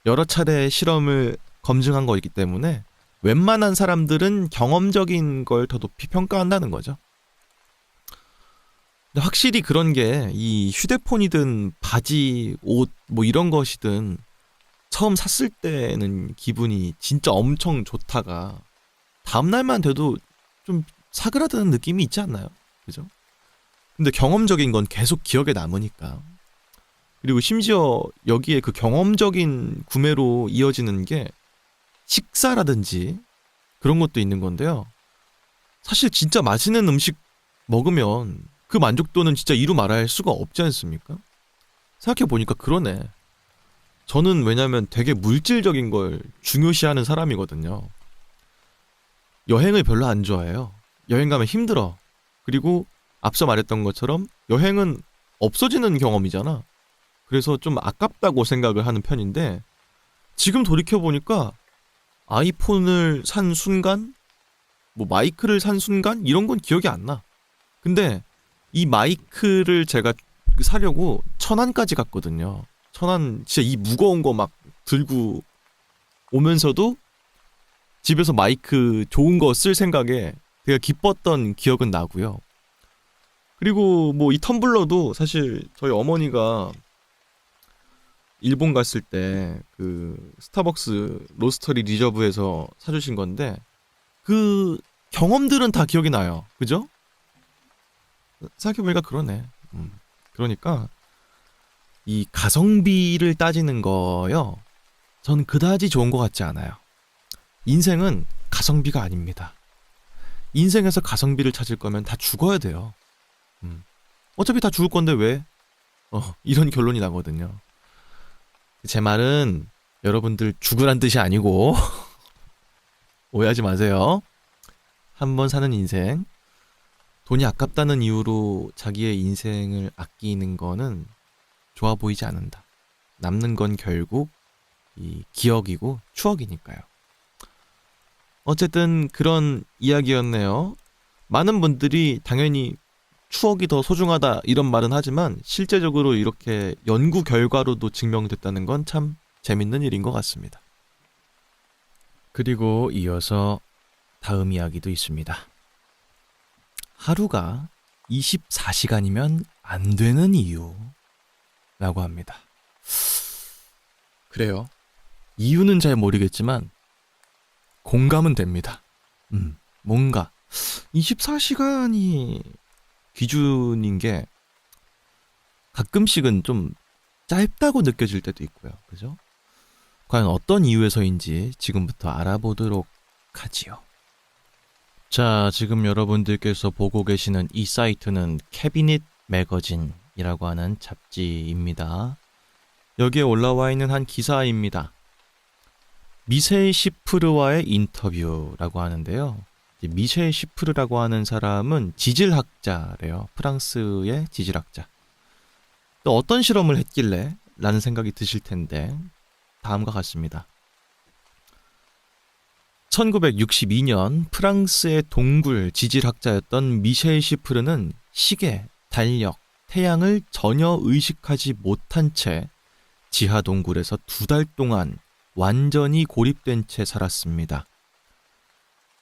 여러 차례 실험을 검증한 거이기 때문에 웬만한 사람들은 경험적인 걸 더 높이 평가한다는 거죠. 근데 확실히 그런 게 이 휴대폰이든 바지, 옷 뭐 이런 것이든 처음 샀을 때는 기분이 진짜 엄청 좋다가 다음날만 돼도 좀 사그라드는 느낌이 있지 않나요? 그죠? 근데 경험적인 건 계속 기억에 남으니까. 그리고 심지어 여기에 그 경험적인 구매로 이어지는 게 식사라든지 그런 것도 있는 건데요. 사실 진짜 맛있는 음식 먹으면 그 만족도는 진짜 이루 말할 수가 없지 않습니까? 생각해보니까 그러네. 저는 왜냐면 되게 물질적인 걸 중요시하는 사람이거든요. 여행을 별로 안 좋아해요. 여행 가면 힘들어. 그리고 앞서 말했던 것처럼 여행은 없어지는 경험이잖아. 그래서 좀 아깝다고 생각을 하는 편인데 지금 돌이켜보니까 아이폰을 산 순간, 뭐 마이크를 산 순간 이런 건 기억이 안 나. 근데 이 마이크를 제가 사려고 천안까지 갔거든요. 천안 진짜 이 무거운 거 막 들고 오면서도 집에서 마이크 좋은 거 쓸 생각에 되게 기뻤던 기억은 나고요. 그리고 뭐 이 텀블러도 사실 저희 어머니가 일본 갔을 때 그 스타벅스 로스터리 리저브에서 사주신 건데 그 경험들은 다 기억이 나요. 그죠? 생각해보니까 그러네. 그러니까 이 가성비를 따지는 거요. 전 그다지 좋은 것 같지 않아요. 인생은 가성비가 아닙니다. 인생에서 가성비를 찾을 거면 다 죽어야 돼요. 어차피 다 죽을 건데 왜? 이런 결론이 나거든요. 제 말은 여러분들 죽으란 뜻이 아니고 오해하지 마세요. 한 번 사는 인생 돈이 아깝다는 이유로 자기의 인생을 아끼는 거는 좋아 보이지 않는다. 남는 건 결국 이 기억이고 추억이니까요. 어쨌든 그런 이야기였네요. 많은 분들이 당연히 추억이 더 소중하다 이런 말은 하지만 실제적으로 이렇게 연구 결과로도 증명됐다는 건 참 재밌는 일인 것 같습니다. 그리고 이어서 다음 이야기도 있습니다. 하루가 24시간이면 안 되는 이유라고 합니다. 그래요. 이유는 잘 모르겠지만 공감은 됩니다. 뭔가 24시간이 기준인 게 가끔씩은 좀 짧다고 느껴질 때도 있고요. 그죠? 과연 어떤 이유에서인지 지금부터 알아보도록 하지요. 자, 지금 여러분들께서 보고 계시는 이 사이트는 캐비닛 매거진이라고 하는 잡지입니다. 여기에 올라와 있는 한 기사입니다. 미셸 시프르와의 인터뷰라고 하는데요. 미셸 시프르라고 하는 사람은 지질학자래요. 프랑스의 지질학자. 또 어떤 실험을 했길래? 라는 생각이 드실 텐데 다음과 같습니다. 1962년 프랑스의 동굴 지질학자였던 미셸 시프르는 시계, 달력, 태양을 전혀 의식하지 못한 채 지하 동굴에서 2달 동안 완전히 고립된 채 살았습니다.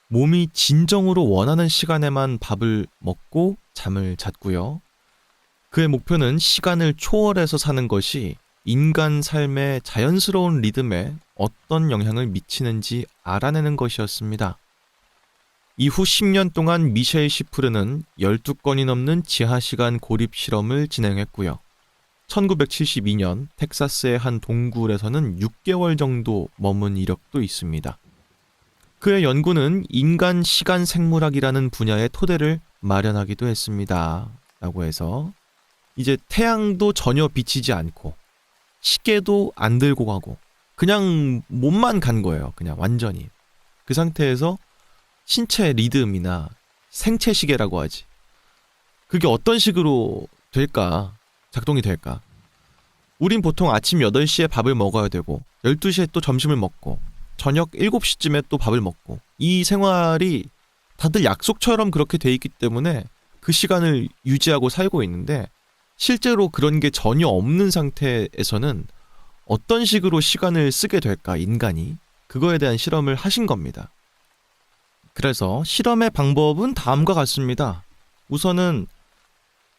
몸이 진정으로 원하는 시간에만 밥을 먹고 잠을 잤고요. 그의 목표는 시간을 초월해서 사는 것이 인간 삶의 자연스러운 리듬에 어떤 영향을 미치는지 알아내는 것이었습니다. 이후 10년 동안 미셸 시프르는 12건이 넘는 지하시간 고립 실험을 진행했고요. 1972년 텍사스의 한 동굴에서는 6개월 정도 머문 이력도 있습니다. 그의 연구는 인간 시간 생물학이라는 분야의 토대를 마련하기도 했습니다. 라고 해서 이제 태양도 전혀 비치지 않고 시계도 안 들고 가고 그냥 몸만 간 거예요. 그냥 완전히. 그 상태에서 신체 리듬이나 생체 시계라고 하지. 그게 어떤 식으로 될까? 작동이 될까? 우린 보통 아침 8시에 밥을 먹어야 되고 12시에 또 점심을 먹고 저녁 7시쯤에 또 밥을 먹고 이 생활이 다들 약속처럼 그렇게 돼 있기 때문에 그 시간을 유지하고 살고 있는데 실제로 그런 게 전혀 없는 상태에서는 어떤 식으로 시간을 쓰게 될까, 인간이? 그거에 대한 실험을 하신 겁니다. 그래서 실험의 방법은 다음과 같습니다. 우선은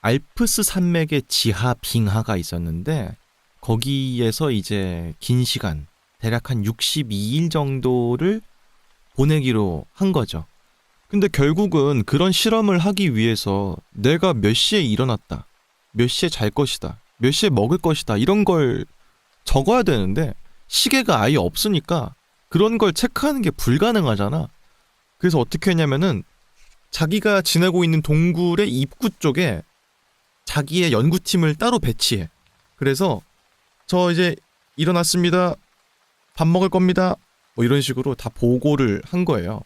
알프스 산맥의 지하 빙하가 있었는데 거기에서 이제 긴 시간, 대략 한 62일 정도를 보내기로 한 거죠. 근데 결국은 그런 실험을 하기 위해서 내가 몇 시에 일어났다, 몇 시에 잘 것이다, 몇 시에 먹을 것이다 이런 걸 적어야 되는데 시계가 아예 없으니까 그런 걸 체크하는 게 불가능하잖아. 그래서 어떻게 했냐면은 자기가 지내고 있는 동굴의 입구 쪽에 자기의 연구팀을 따로 배치해. 그래서 저 이제 일어났습니다, 밥 먹을 겁니다, 뭐 이런 식으로 다 보고를 한 거예요.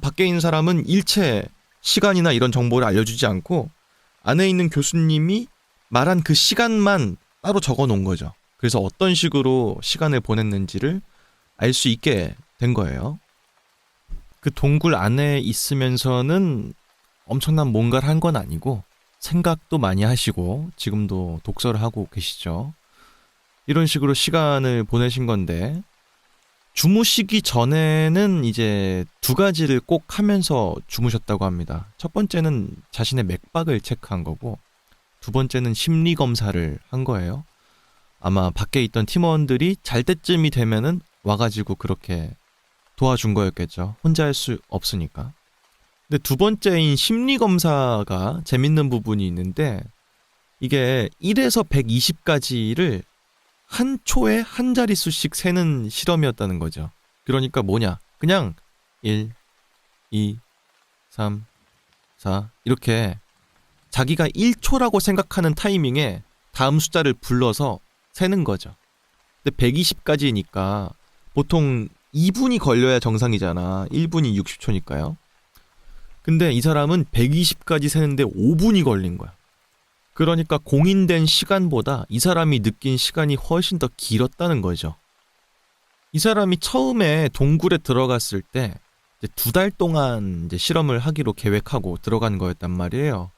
밖에 있는 사람은 일체 시간이나 이런 정보를 알려주지 않고 안에 있는 교수님이 말한 그 시간만 따로 적어 놓은 거죠. 그래서 어떤 식으로 시간을 보냈는지를 알 수 있게 된 거예요. 그 동굴 안에 있으면서는 엄청난 뭔가를 한 건 아니고 생각도 많이 하시고 지금도 독서를 하고 계시죠. 이런 식으로 시간을 보내신 건데 주무시기 전에는 이제 2가지를 꼭 하면서 주무셨다고 합니다. 첫 번째는 자신의 맥박을 체크한 거고 2번째는 심리 검사를 한 거예요. 아마 밖에 있던 팀원들이 잘 때쯤이 되면은 와가지고 그렇게 도와준 거였겠죠. 혼자 할 수 없으니까. 근데 2번째인 심리 검사가 재밌는 부분이 있는데 이게 1에서 120까지를 한 초에 한 자릿수씩 세는 실험이었다는 거죠. 그러니까 뭐냐? 그냥 1, 2, 3, 4 이렇게 자기가 1초라고 생각하는 타이밍에 다음 숫자를 불러서 세는 거죠. 근데 120까지니까 보통 2분이 걸려야 정상이잖아. 1분이 60초니까요. 근데 이 사람은 120까지 세는데 5분이 걸린 거야. 그러니까 공인된 시간보다 이 사람이 느낀 시간이 훨씬 더 길었다는 거죠. 이 사람이 처음에 동굴에 들어갔을 때 2달 동안 이제 실험을 하기로 계획하고 들어간 거였단 말이에요.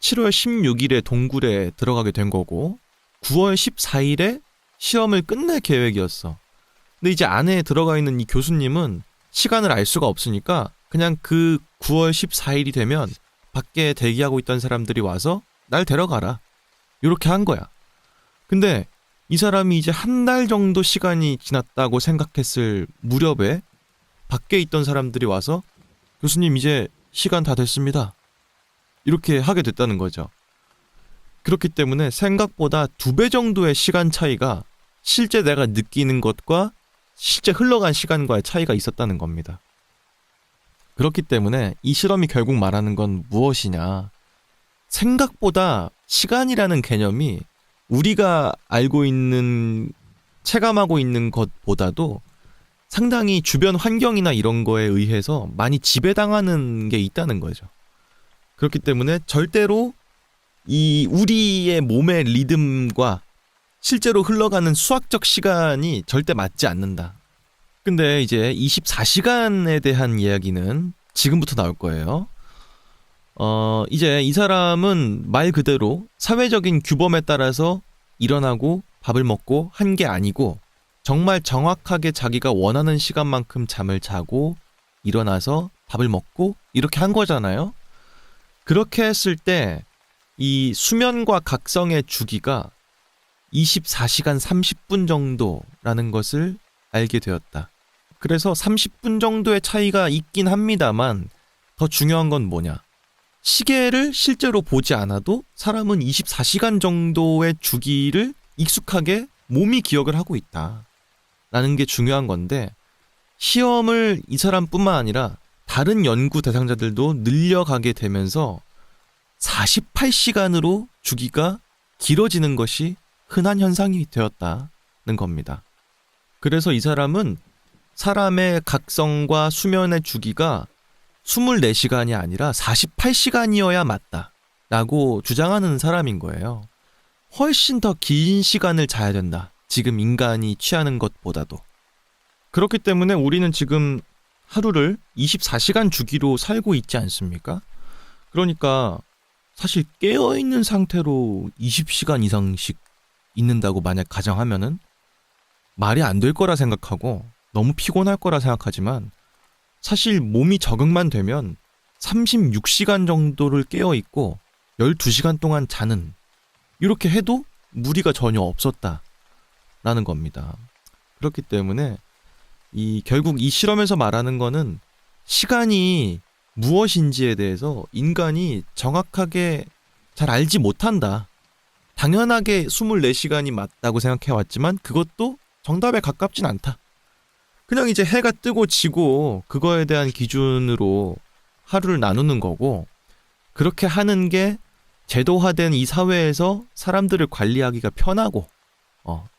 7월 16일에 동굴에 들어가게 된 거고 9월 14일에 시험을 끝낼 계획이었어. 근데 이제 안에 들어가 있는 이 교수님은 시간을 알 수가 없으니까 그냥 그 9월 14일이 되면 밖에 대기하고 있던 사람들이 와서 날 데려가라. 이렇게 한 거야. 근데 이 사람이 이제 한 달 정도 시간이 지났다고 생각했을 무렵에 밖에 있던 사람들이 와서 교수님 이제 시간 다 됐습니다. 이렇게 하게 됐다는 거죠. 그렇기 때문에 생각보다 2배 정도의 시간 차이가 실제 내가 느끼는 것과 실제 흘러간 시간과의 차이가 있었다는 겁니다. 그렇기 때문에 이 실험이 결국 말하는 건 무엇이냐. 생각보다 시간이라는 개념이 우리가 알고 있는, 체감하고 있는 것보다도 상당히 주변 환경이나 이런 거에 의해서 많이 지배당하는 게 있다는 거죠. 그렇기 때문에 절대로 이 우리의 몸의 리듬과 실제로 흘러가는 수학적 시간이 절대 맞지 않는다. 근데 이제 24시간에 대한 이야기는 지금부터 나올 거예요. 이제 이 사람은 말 그대로 사회적인 규범에 따라서 일어나고 밥을 먹고 한 게 아니고 정말 정확하게 자기가 원하는 시간만큼 잠을 자고 일어나서 밥을 먹고 이렇게 한 거잖아요. 그렇게 했을 때 이 수면과 각성의 주기가 24시간 30분 정도라는 것을 알게 되었다. 그래서 30분 정도의 차이가 있긴 합니다만 더 중요한 건 뭐냐? 시계를 실제로 보지 않아도 사람은 24시간 정도의 주기를 익숙하게 몸이 기억을 하고 있다. 라는 게 중요한 건데 시험을 이 사람뿐만 아니라 다른 연구 대상자들도 늘려가게 되면서 48시간으로 주기가 길어지는 것이 흔한 현상이 되었다는 겁니다. 그래서 이 사람은 사람의 각성과 수면의 주기가 24시간이 아니라 48시간이어야 맞다 라고 주장하는 사람인 거예요. 훨씬 더 긴 시간을 자야 된다. 지금 인간이 취하는 것보다도. 그렇기 때문에 우리는 지금 하루를 24시간 주기로 살고 있지 않습니까? 그러니까 사실 깨어있는 상태로 20시간 이상씩 있는다고 만약 가정하면은 말이 안 될 거라 생각하고 너무 피곤할 거라 생각하지만 사실 몸이 적응만 되면 36시간 정도를 깨어있고 12시간 동안 자는, 이렇게 해도 무리가 전혀 없었다라는 겁니다. 그렇기 때문에 결국 이 실험에서 말하는 거는 시간이 무엇인지에 대해서 인간이 정확하게 잘 알지 못한다. 당연하게 24시간이 맞다고 생각해왔지만 그것도 정답에 가깝진 않다. 그냥 이제 해가 뜨고 지고 그거에 대한 기준으로 하루를 나누는 거고, 그렇게 하는 게 제도화된 이 사회에서 사람들을 관리하기가 편하고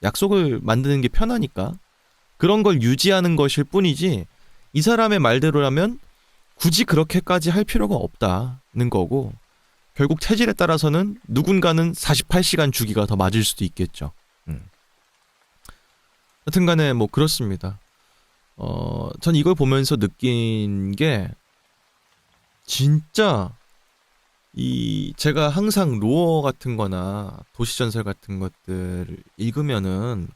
약속을 만드는 게 편하니까 그런 걸 유지하는 것일 뿐이지, 이 사람의 말대로라면 굳이 그렇게까지 할 필요가 없다는 거고, 결국 체질에 따라서는 누군가는 48시간 주기가 더 맞을 수도 있겠죠. 여튼간에 뭐 그렇습니다. 전 이걸 보면서 느낀 게 진짜 제가 항상 로어 같은 거나 도시전설 같은 것들 읽으면은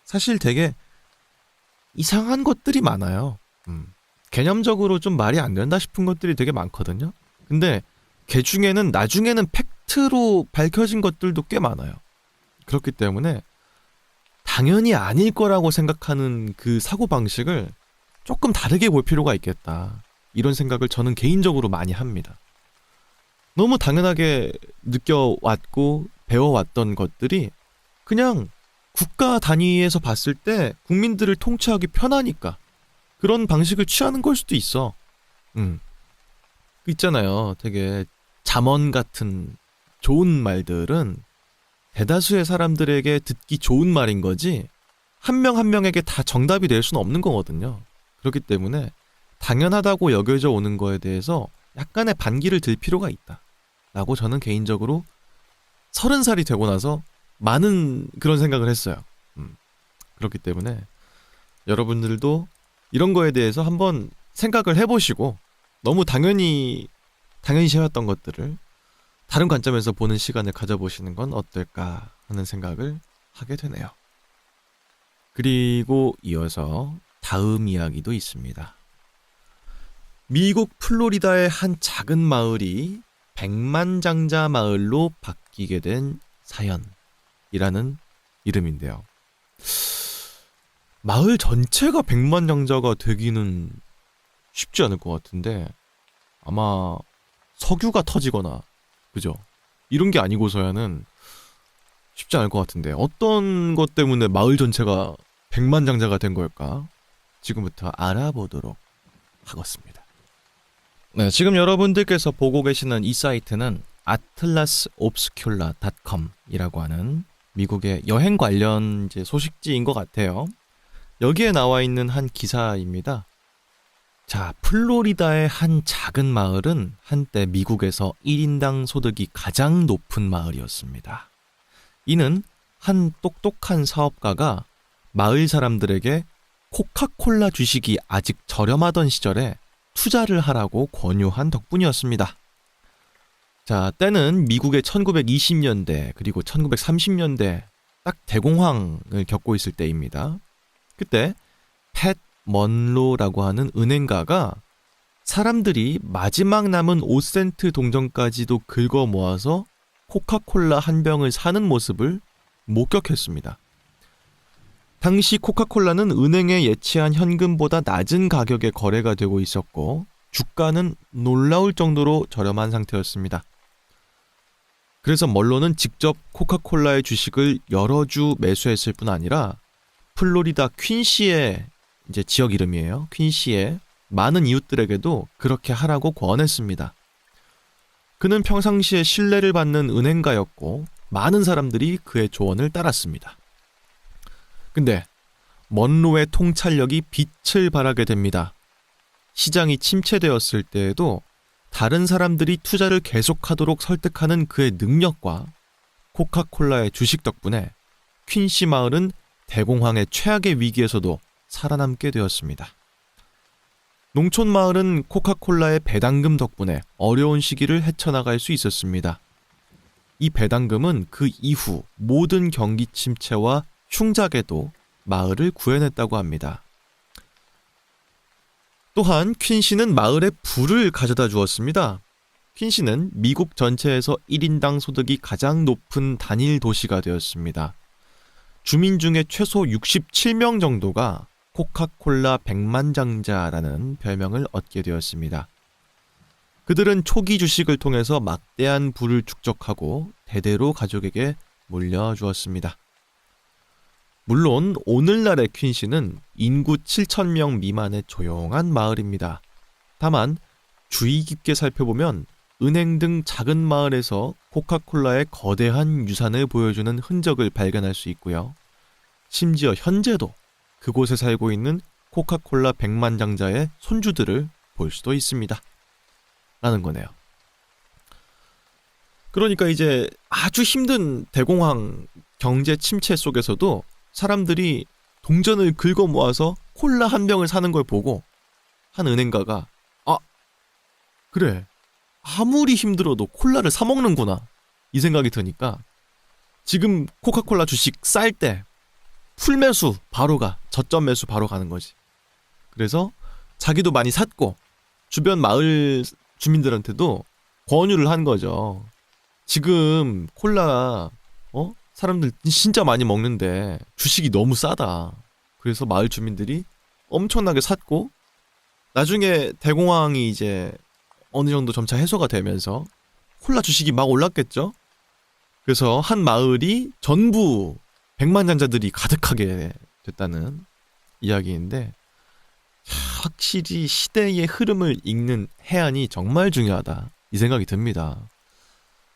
사실 되게 이상한 것들이 많아요. 개념적으로 좀 말이 안 된다 싶은 것들이 되게 많거든요. 근데 그 중에는 나중에는 팩트로 밝혀진 것들도 꽤 많아요. 그렇기 때문에 당연히 아닐 거라고 생각하는 그 사고방식을 조금 다르게 볼 필요가 있겠다. 이런 생각을 저는 개인적으로 많이 합니다. 너무 당연하게 느껴왔고 배워왔던 것들이 그냥 국가 단위에서 봤을 때 국민들을 통치하기 편하니까 그런 방식을 취하는 걸 수도 있어. 있잖아요. 되게 잠언 같은 좋은 말들은 대다수의 사람들에게 듣기 좋은 말인 거지 한 명 한 명에게 다 정답이 될 수는 없는 거거든요. 그렇기 때문에 당연하다고 여겨져 오는 거에 대해서 약간의 반기를 들 필요가 있다 라고 저는 개인적으로 30살이 되고 나서 많은 그런 생각을 했어요. 그렇기 때문에 여러분들도 이런 거에 대해서 한번 생각을 해보시고 너무 당연시해왔던 것들을 다른 관점에서 보는 시간을 가져보시는 건 어떨까 하는 생각을 하게 되네요. 그리고 이어서 다음 이야기도 있습니다. 미국 플로리다의 한 작은 마을이 백만장자 마을로 바뀌게 된 사연이라는 이름인데요. 마을 전체가 백만장자가 되기는 쉽지 않을 것 같은데 아마 석유가 터지거나 그죠? 이런 게 아니고서야는 쉽지 않을 것 같은데 어떤 것 때문에 마을 전체가 백만장자가 된 걸까? 지금부터 알아보도록 하겠습니다. 네, 지금 여러분들께서 보고 계시는 이 사이트는 atlasobscura.com이라고 하는 미국의 여행 관련 이제 소식지인 것 같아요. 여기에 나와 있는 한 기사입니다. 자, 플로리다의 한 작은 마을은 한때 미국에서 1인당 소득이 가장 높은 마을이었습니다. 이는 한 똑똑한 사업가가 마을 사람들에게 코카콜라 주식이 아직 저렴하던 시절에 투자를 하라고 권유한 덕분이었습니다. 자, 때는 미국의 1920년대 그리고 1930년대 딱 대공황을 겪고 있을 때입니다. 그때 팻 먼로라고 하는 은행가가 사람들이 마지막 남은 5센트 동전까지도 긁어 모아서 코카콜라 한 병을 사는 모습을 목격했습니다. 당시 코카콜라는 은행에 예치한 현금보다 낮은 가격에 거래가 되고 있었고 주가는 놀라울 정도로 저렴한 상태였습니다. 그래서 먼로는 직접 코카콜라의 주식을 여러 주 매수했을 뿐 아니라 플로리다 퀸시의 이제 지역 이름이에요. 퀸시의 많은 이웃들에게도 그렇게 하라고 권했습니다. 그는 평상시에 신뢰를 받는 은행가였고 많은 사람들이 그의 조언을 따랐습니다. 근데 먼로의 통찰력이 빛을 발하게 됩니다. 시장이 침체되었을 때에도 다른 사람들이 투자를 계속하도록 설득하는 그의 능력과 코카콜라의 주식 덕분에 퀸시 마을은 대공황의 최악의 위기에서도 살아남게 되었습니다. 농촌 마을은 코카콜라의 배당금 덕분에 어려운 시기를 헤쳐나갈 수 있었습니다. 이 배당금은 그 이후 모든 경기 침체와 흉작에도 마을을 구해냈다고 합니다. 또한 퀸시는 마을에 불을 가져다 주었습니다. 퀸시는 미국 전체에서 1인당 소득이 가장 높은 단일 도시가 되었습니다. 주민 중에 최소 67명 정도가 코카콜라 백만장자라는 별명을 얻게 되었습니다. 그들은 초기 주식을 통해서 막대한 부를 축적하고 대대로 가족에게 물려주었습니다. 물론 오늘날의 퀸시는 인구 7,000명 미만의 조용한 마을입니다. 다만 주의 깊게 살펴보면 은행 등 작은 마을에서 코카콜라의 거대한 유산을 보여주는 흔적을 발견할 수 있고요. 심지어 현재도 그곳에 살고 있는 코카콜라 백만장자의 손주들을 볼 수도 있습니다. 라는 거네요. 그러니까 이제 아주 힘든 대공황 경제 침체 속에서도 사람들이 동전을 긁어 모아서 콜라 한 병을 사는 걸 보고 한 은행가가 그래, 아무리 힘들어도 콜라를 사 먹는구나 이 생각이 드니까 지금 코카콜라 주식 쌀 때 풀매수 바로 가, 저점 매수 바로 가는 거지. 그래서 자기도 많이 샀고 주변 마을 주민들한테도 권유를 한 거죠. 지금 콜라 사람들 진짜 많이 먹는데 주식이 너무 싸다. 그래서 마을 주민들이 엄청나게 샀고 나중에 대공황이 이제 어느 정도 점차 해소가 되면서 콜라 주식이 막 올랐겠죠. 그래서 한 마을이 전부 백만장자들이 가득하게 됐다는 이야기인데 확실히 시대의 흐름을 읽는 해안이 정말 중요하다 이 생각이 듭니다.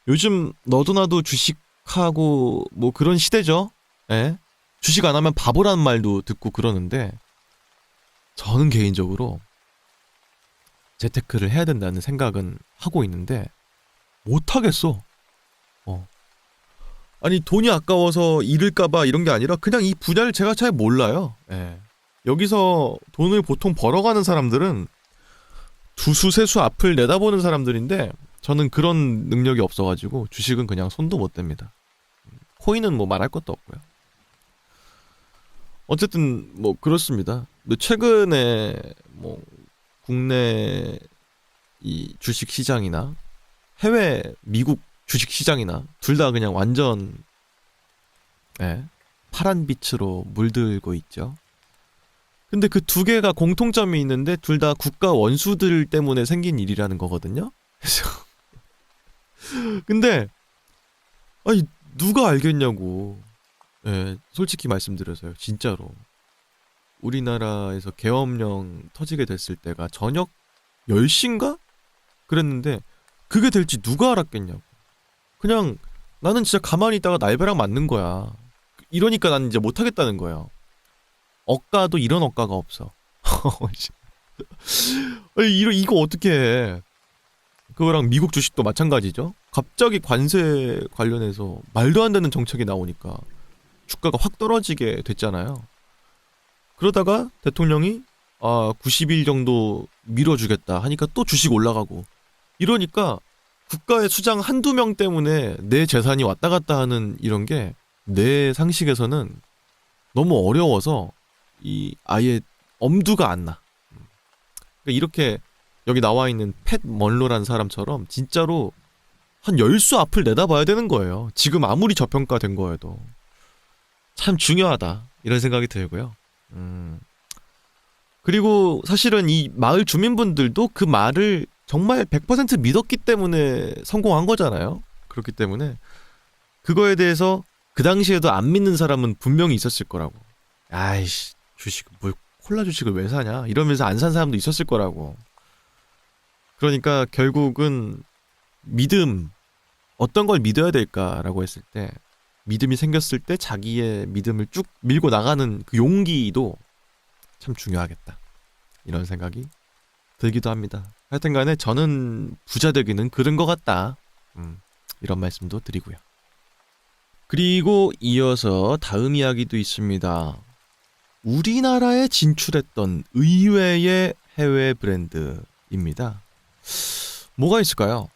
요즘 너도 나도 주식하고 뭐 그런 시대죠. 예? 주식 안 하면 바보라는 말도 듣고 그러는데 저는 개인적으로 재테크를 해야 된다는 생각은 하고 있는데 못하겠어. 아니 돈이 아까워서 잃을까봐 이런 게 아니라 그냥 이 분야를 제가 잘 몰라요. 예. 여기서 돈을 보통 벌어가는 사람들은 두수 세수 앞을 내다보는 사람들인데 저는 그런 능력이 없어가지고 주식은 그냥 손도 못 댑니다. 코인은 뭐 말할 것도 없고요. 어쨌든 뭐 그렇습니다. 근데 최근에 뭐 국내 이 주식 시장이나 해외 미국 주식 시장이나 둘 다 그냥 완전 파란 빛으로 물들고 있죠. 근데 그 두 개가 공통점이 있는데 둘 다 국가 원수들 때문에 생긴 일이라는 거거든요. 그래서 근데 아니 누가 알겠냐고. 솔직히 말씀드려서요. 진짜로. 우리나라에서 계엄령 터지게 됐을 때가 저녁 10시인가? 그랬는데 그게 될지 누가 알았겠냐고. 그냥 나는 진짜 가만히 있다가 날벼락 맞는 거야. 이러니까 난 이제 못하겠다는 거예요. 억가도 이런 억가가 없어. 아니, 이거 어떻게 해. 그거랑 미국 주식도 마찬가지죠. 갑자기 관세 관련해서 말도 안 되는 정책이 나오니까 주가가 확 떨어지게 됐잖아요. 그러다가 대통령이 90일 정도 밀어주겠다 하니까 또 주식 올라가고 이러니까 국가의 수장 한두 명 때문에 내 재산이 왔다 갔다 하는 이런 게 내 상식에서는 너무 어려워서 아예 엄두가 안 나. 그러니까 이렇게 여기 나와 있는 팻 먼로라는 사람처럼 진짜로 한 10수 앞을 내다봐야 되는 거예요. 지금 아무리 저평가된 거여도. 참 중요하다 이런 생각이 들고요. 그리고 사실은 이 마을 주민분들도 그 말을 정말 100% 믿었기 때문에 성공한 거잖아요. 그렇기 때문에 그거에 대해서 그 당시에도 안 믿는 사람은 분명히 있었을 거라고. 아이씨 주식 뭘 콜라 주식을 왜 사냐 이러면서 안 산 사람도 있었을 거라고. 그러니까 결국은 믿음, 어떤 걸 믿어야 될까라고 했을 때 믿음이 생겼을 때 자기의 믿음을 쭉 밀고 나가는 그 용기도 참 중요하겠다 이런 생각이 들기도 합니다. 하여튼 간에 저는 부자 되기는 그런 것 같다. 이런 말씀도 드리고요. 그리고 이어서 다음 이야기도 있습니다. 우리나라에 진출했던 의외의 해외 브랜드입니다. 뭐가 있을까요?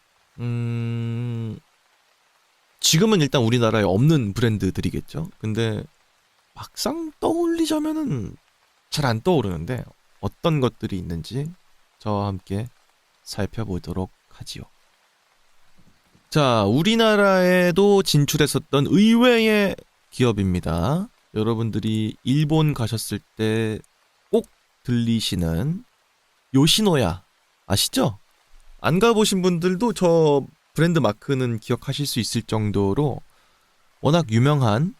지금은 일단 우리나라에 없는 브랜드들이겠죠. 근데 막상 떠올리자면은 잘 안 떠오르는데 어떤 것들이 있는지 저와 함께 살펴보도록 하지요. 자, 우리나라에도 진출했었던 의외의 기업입니다. 여러분들이 일본 가셨을 때 꼭 들리시는 요시노야 아시죠? 안 가보신 분들도 저 브랜드 마크는 기억하실 수 있을 정도로 워낙 유명한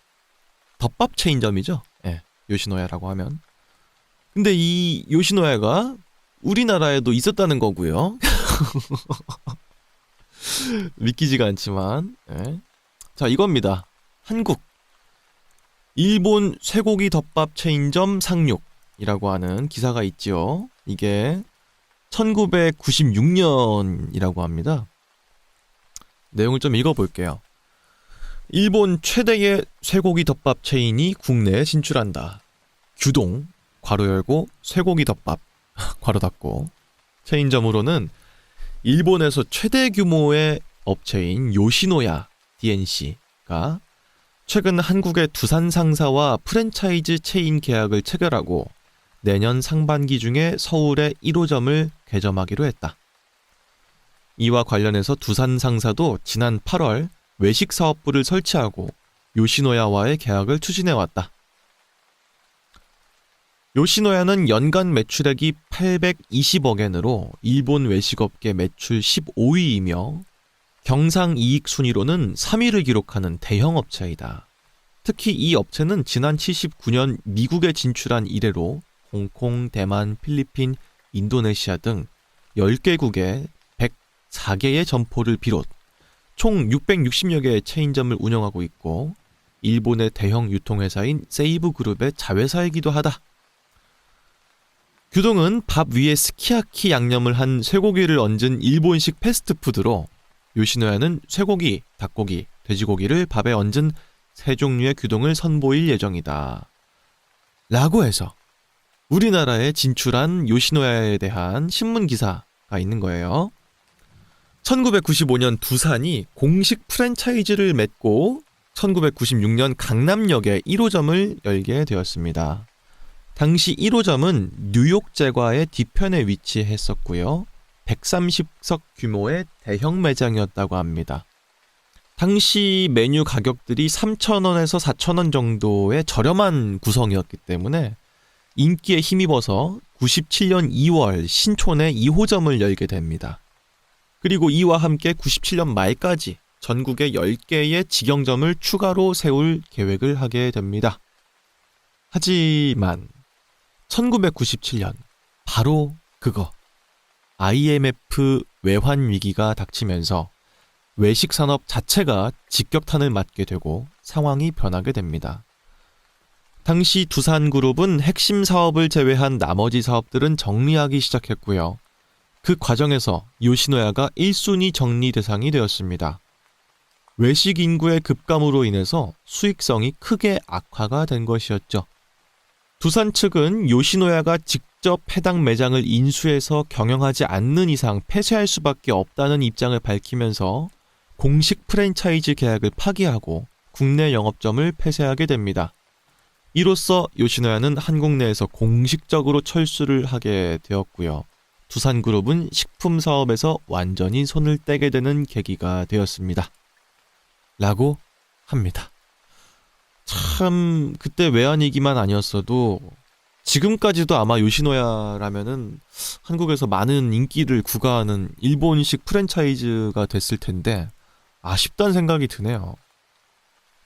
덮밥 체인점이죠. 요시노야라고 하면. 근데 이 요시노야가 우리나라에도 있었다는 거고요. 믿기지가 않지만. 자, 이겁니다. 한국 일본 쇠고기 덮밥 체인점 상륙이라고 하는 기사가 있죠. 이게 1996년이라고 합니다. 내용을 좀 읽어볼게요. 일본 최대의 쇠고기 덮밥 체인이 국내에 진출한다. 규동 괄호 열고 쇠고기 덮밥 괄호 닫고. 체인점으로는 일본에서 최대 규모의 업체인 요시노야 DNC가 최근 한국의 두산 상사와 프랜차이즈 체인 계약을 체결하고 내년 상반기 중에 서울에 1호점을 개점하기로 했다. 이와 관련해서 두산 상사도 지난 8월 외식 사업부를 설치하고 요시노야와의 계약을 추진해왔다. 요시노야는 연간 매출액이 820억엔으로 일본 외식업계 매출 15위이며 경상이익 순위로는 3위를 기록하는 대형 업체이다. 특히 이 업체는 지난 79년 미국에 진출한 이래로 홍콩, 대만, 필리핀, 인도네시아 등 10개국에 104개의 점포를 비롯 총 660여 개의 체인점을 운영하고 있고 일본의 대형 유통회사인 세이브그룹의 자회사이기도 하다. 규동은 밥 위에 스키야키 양념을 한 쇠고기를 얹은 일본식 패스트푸드로 요시노야는 쇠고기, 닭고기, 돼지고기를 밥에 얹은 세 종류의 규동을 선보일 예정이다. 라고 해서 우리나라에 진출한 요시노야에 대한 신문 기사가 있는 거예요. 1995년 두산이 공식 프랜차이즈를 맺고 1996년 강남역에 1호점을 열게 되었습니다. 당시 1호점은 뉴욕 제과의 뒤편에 위치했었고요. 130석 규모의 대형 매장이었다고 합니다. 당시 메뉴 가격들이 3,000원에서 4,000원 정도의 저렴한 구성이었기 때문에 인기에 힘입어서 97년 2월 신촌에 2호점을 열게 됩니다. 그리고 이와 함께 97년 말까지 전국에 10개의 직영점을 추가로 세울 계획을 하게 됩니다. 하지만 1997년 바로 그거 IMF 외환 위기가 닥치면서 외식 산업 자체가 직격탄을 맞게 되고 상황이 변하게 됩니다. 당시 두산그룹은 핵심 사업을 제외한 나머지 사업들은 정리하기 시작했고요. 그 과정에서 요시노야가 1순위 정리 대상이 되었습니다. 외식 인구의 급감으로 인해서 수익성이 크게 악화가 된 것이었죠. 두산 측은 요시노야가 직접 해당 매장을 인수해서 경영하지 않는 이상 폐쇄할 수밖에 없다는 입장을 밝히면서 공식 프랜차이즈 계약을 파기하고 국내 영업점을 폐쇄하게 됩니다. 이로써 요시노야는 한국 내에서 공식적으로 철수를 하게 되었고요. 두산그룹은 식품 사업에서 완전히 손을 떼게 되는 계기가 되었습니다. 라고 합니다. 참 그때 외환위기만 아니었어도 지금까지도 아마 요시노야라면은 한국에서 많은 인기를 구가하는 일본식 프랜차이즈가 됐을 텐데 아쉽다는 생각이 드네요.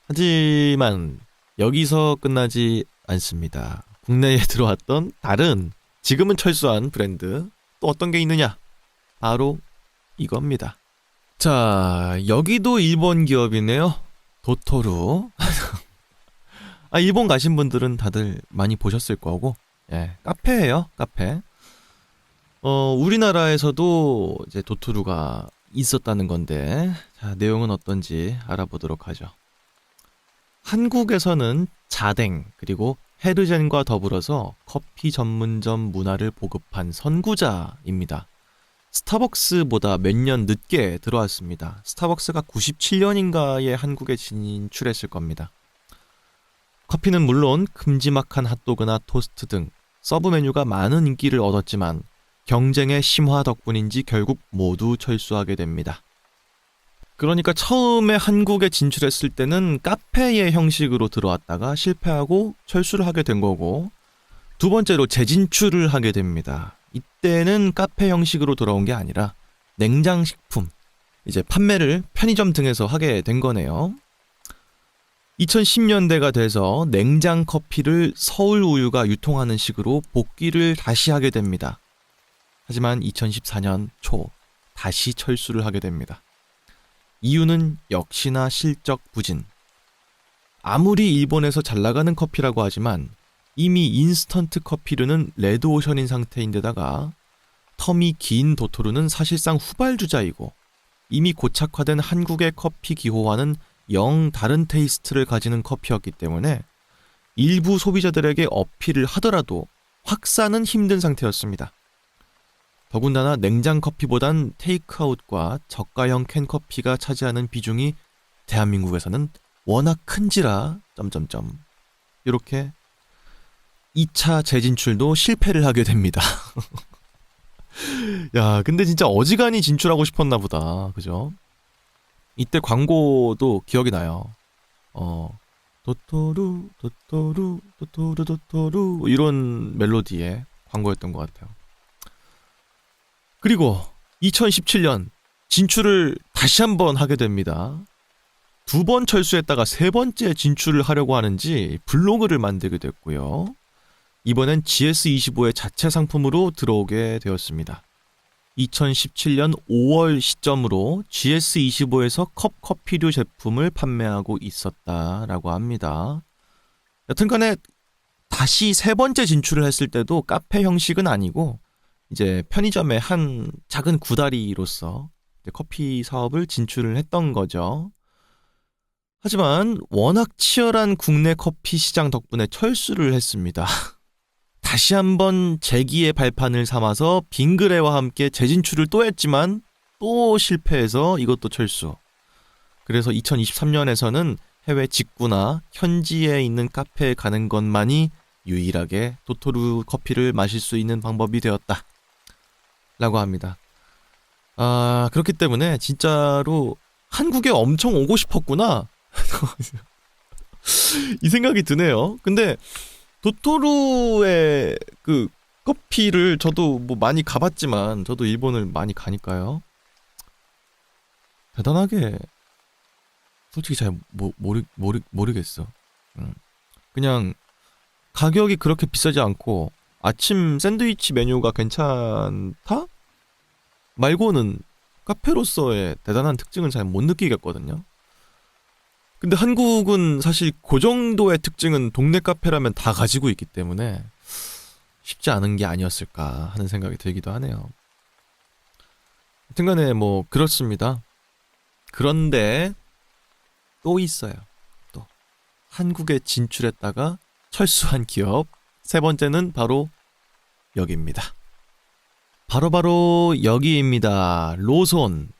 하지만 여기서 끝나지 않습니다. 국내에 들어왔던 다른 지금은 철수한 브랜드 또 어떤 게 있느냐? 바로 이겁니다. 자, 여기도 일본 기업이네요. 도토루. 일본 가신 분들은 다들 많이 보셨을 거고, 카페예요, 카페. 우리나라에서도 이제 도토루가 있었다는 건데, 자, 내용은 어떤지 알아보도록 하죠. 한국에서는 자댕 그리고 헤르젠과 더불어서 커피 전문점 문화를 보급한 선구자입니다. 스타벅스보다 몇 년 늦게 들어왔습니다. 스타벅스가 97년인가에 한국에 진출했을 겁니다. 커피는 물론 큼지막한 핫도그나 토스트 등 서브 메뉴가 많은 인기를 얻었지만 경쟁의 심화 덕분인지 결국 모두 철수하게 됩니다. 그러니까 처음에 한국에 진출했을 때는 카페의 형식으로 들어왔다가 실패하고 철수를 하게 된 거고, 두 번째로 재진출을 하게 됩니다. 이때는 카페 형식으로 돌아온 게 아니라 냉장식품, 이제 판매를 편의점 등에서 하게 된 거네요. 2010년대가 돼서 냉장 커피를 서울우유가 유통하는 식으로 복귀를 다시 하게 됩니다. 하지만 2014년 초 다시 철수를 하게 됩니다. 이유는 역시나 실적 부진. 아무리 일본에서 잘 나가는 커피라고 하지만 이미 인스턴트 커피류는 레드오션인 상태인데다가 텀이 긴 도토루는 사실상 후발주자이고 이미 고착화된 한국의 커피 기호와는 영 다른 테이스트를 가지는 커피였기 때문에 일부 소비자들에게 어필을 하더라도 확산은 힘든 상태였습니다. 더군다나 냉장 커피보단 테이크아웃과 저가형 캔커피가 차지하는 비중이 대한민국에서는 워낙 큰지라 이렇게 2차 재진출도 실패를 하게 됩니다. 야, 근데 진짜 어지간히 진출하고 싶었나 보다. 그죠? 이때 광고도 기억이 나요. 도토루 도토루 도토루 도토루 이런 멜로디의 광고였던 것 같아요. 그리고 2017년 진출을 다시 한번 하게 됩니다. 2번 철수했다가 3번째 진출을 하려고 하는지 블로그를 만들게 됐고요. 이번엔 GS25의 자체 상품으로 들어오게 되었습니다. 2017년 5월 시점으로 GS25에서 컵 커피류 제품을 판매하고 있었다라고 합니다. 여튼간에 다시 세 번째 진출을 했을 때도 카페 형식은 아니고 이제 편의점의 한 작은 구다리로서 커피 사업을 진출을 했던 거죠. 하지만 워낙 치열한 국내 커피 시장 덕분에 철수를 했습니다. 다시 한번 재기의 발판을 삼아서 빙그레와 함께 재진출을 또 했지만 또 실패해서 이것도 철수. 그래서 2023년에서는 해외 직구나 현지에 있는 카페에 가는 것만이 유일하게 도토루 커피를 마실 수 있는 방법이 되었다 라고 합니다. 그렇기 때문에 진짜로 한국에 엄청 오고 싶었구나 이 생각이 드네요. 근데 도토루의 그 커피를 저도 뭐 많이 가봤지만 저도 일본을 많이 가니까요. 대단하게 솔직히 잘 모르겠어. 그냥 가격이 그렇게 비싸지 않고 아침 샌드위치 메뉴가 괜찮다? 말고는 카페로서의 대단한 특징은 잘 못 느끼겠거든요. 근데 한국은 사실 그 정도의 특징은 동네 카페라면 다 가지고 있기 때문에 쉽지 않은 게 아니었을까 하는 생각이 들기도 하네요. 하여튼간에 뭐 그렇습니다. 그런데 또 있어요. 또 한국에 진출했다가 철수한 기업. 세 번째는 바로 여기입니다. 바로 여기입니다. 로손.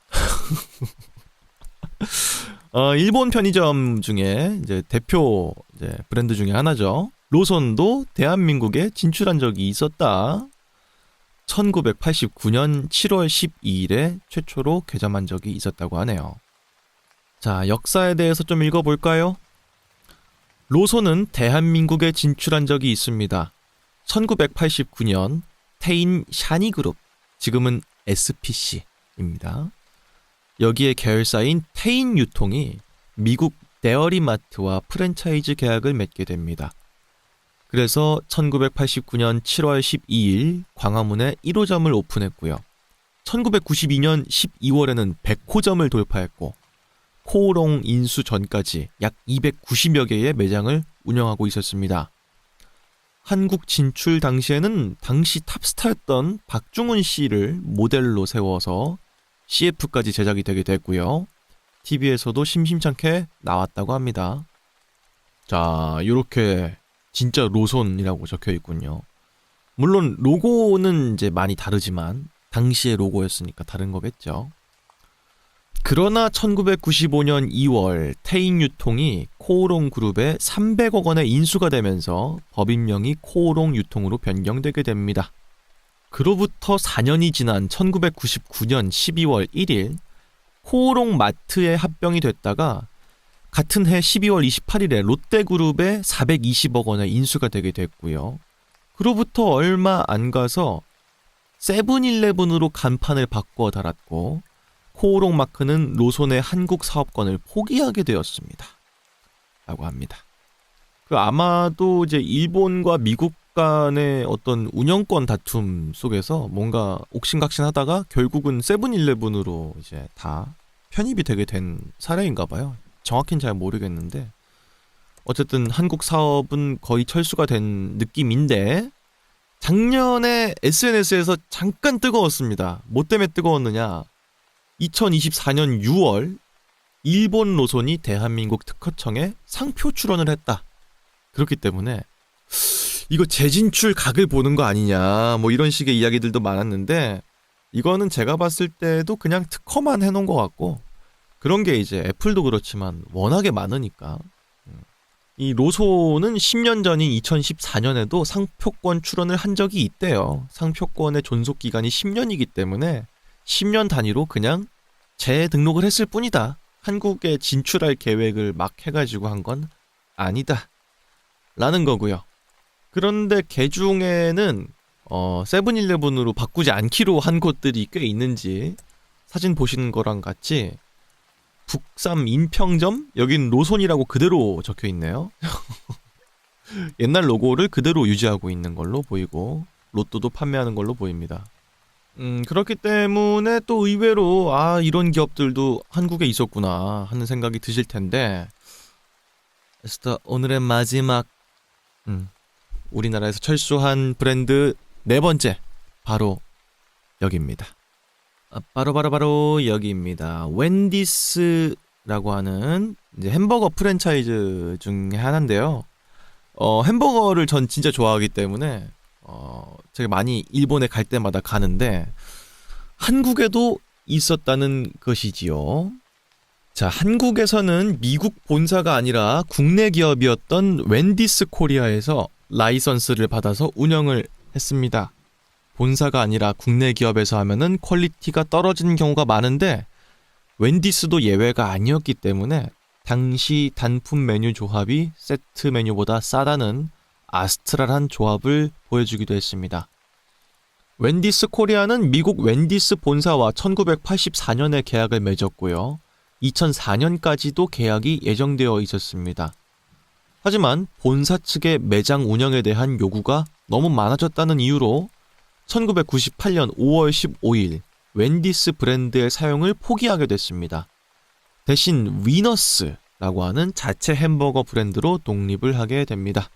일본 편의점 중에 이제 대표 브랜드 중에 하나죠. 로손도 대한민국에 진출한 적이 있었다. 1989년 7월 12일에 최초로 개점한 적이 있었다고 하네요. 자, 역사에 대해서 좀 읽어볼까요? 로손은 대한민국에 진출한 적이 있습니다. 1989년 태인 샤니그룹, 지금은 SPC입니다. 여기에 계열사인 태인 유통이 미국 데어리마트와 프랜차이즈 계약을 맺게 됩니다. 그래서 1989년 7월 12일 광화문에 1호점을 오픈했고요. 1992년 12월에는 100호점을 돌파했고 코오롱 인수 전까지 약 290여 개의 매장을 운영하고 있었습니다. 한국 진출 당시에는 당시 탑스타였던 박중훈 씨를 모델로 세워서 CF까지 제작이 되게 됐고요. TV에서도 심심찮게 나왔다고 합니다. 자, 이렇게 진짜 로손이라고 적혀 있군요. 물론 로고는 이제 많이 다르지만 당시의 로고였으니까 다른 거겠죠. 그러나 1995년 2월 태인 유통이 코오롱 그룹에 300억 원의 인수가 되면서 법인명이 코오롱 유통으로 변경되게 됩니다. 그로부터 4년이 지난 1999년 12월 1일 코오롱 마트에 합병이 됐다가 같은 해 12월 28일에 롯데그룹에 420억 원의 인수가 되게 됐고요. 그로부터 얼마 안 가서 세븐일레븐으로 간판을 바꿔 달았고 코오롱 마크는 로손의 한국 사업권을 포기하게 되었습니다. 라고 합니다. 아마도 이제 일본과 미국 간의 어떤 운영권 다툼 속에서 뭔가 옥신각신하다가 결국은 세븐일레븐으로 이제 다 편입이 되게 된 사례인가 봐요. 정확히는 잘 모르겠는데 어쨌든 한국 사업은 거의 철수가 된 느낌인데 작년에 SNS에서 잠깐 뜨거웠습니다. 뭐 때문에 뜨거웠느냐? 2024년 6월 일본 로손이 대한민국 특허청에 상표 출원을 했다. 그렇기 때문에 이거 재진출 각을 보는 거 아니냐 뭐 이런 식의 이야기들도 많았는데 이거는 제가 봤을 때도 그냥 특허만 해놓은 것 같고 그런 게 이제 애플도 그렇지만 워낙에 많으니까 이 로손은 10년 전인 2014년에도 상표권 출원을 한 적이 있대요. 상표권의 존속기간이 10년이기 때문에 10년 단위로 그냥 재등록을 했을 뿐이다. 한국에 진출할 계획을 막 해가지고 한 건 아니다 라는 거고요. 그런데 개중에는 세븐일레븐으로 바꾸지 않기로 한 곳들이 꽤 있는지 사진 보시는 거랑 같이 북삼 인평점? 여긴 로손이라고 그대로 적혀 있네요. 옛날 로고를 그대로 유지하고 있는 걸로 보이고 로또도 판매하는 걸로 보입니다. 그렇기 때문에 또 의외로 이런 기업들도 한국에 있었구나 하는 생각이 드실 텐데 오늘의 마지막 우리나라에서 철수한 브랜드 네 번째, 바로 여기입니다. 바로 여기입니다. 웬디스라고 하는 이제 햄버거 프랜차이즈 중에 하나인데요. 햄버거를 전 진짜 좋아하기 때문에 제가 많이 일본에 갈 때마다 가는데 한국에도 있었다는 것이지요. 자, 한국에서는 미국 본사가 아니라 국내 기업이었던 웬디스 코리아에서 라이선스를 받아서 운영을 했습니다. 본사가 아니라 국내 기업에서 하면은 퀄리티가 떨어지는 경우가 많은데 웬디스도 예외가 아니었기 때문에 당시 단품 메뉴 조합이 세트 메뉴보다 싸다는 아스트랄한 조합을 보여주기도 했습니다. 웬디스 코리아는 미국 웬디스 본사와 1984년에 계약을 맺었고요. 2004년까지도 계약이 예정되어 있었습니다. 하지만 본사 측의 매장 운영에 대한 요구가 너무 많아졌다는 이유로 1998년 5월 15일 웬디스 브랜드의 사용을 포기하게 됐습니다. 대신 위너스라고 하는 자체 햄버거 브랜드로 독립을 하게 됩니다.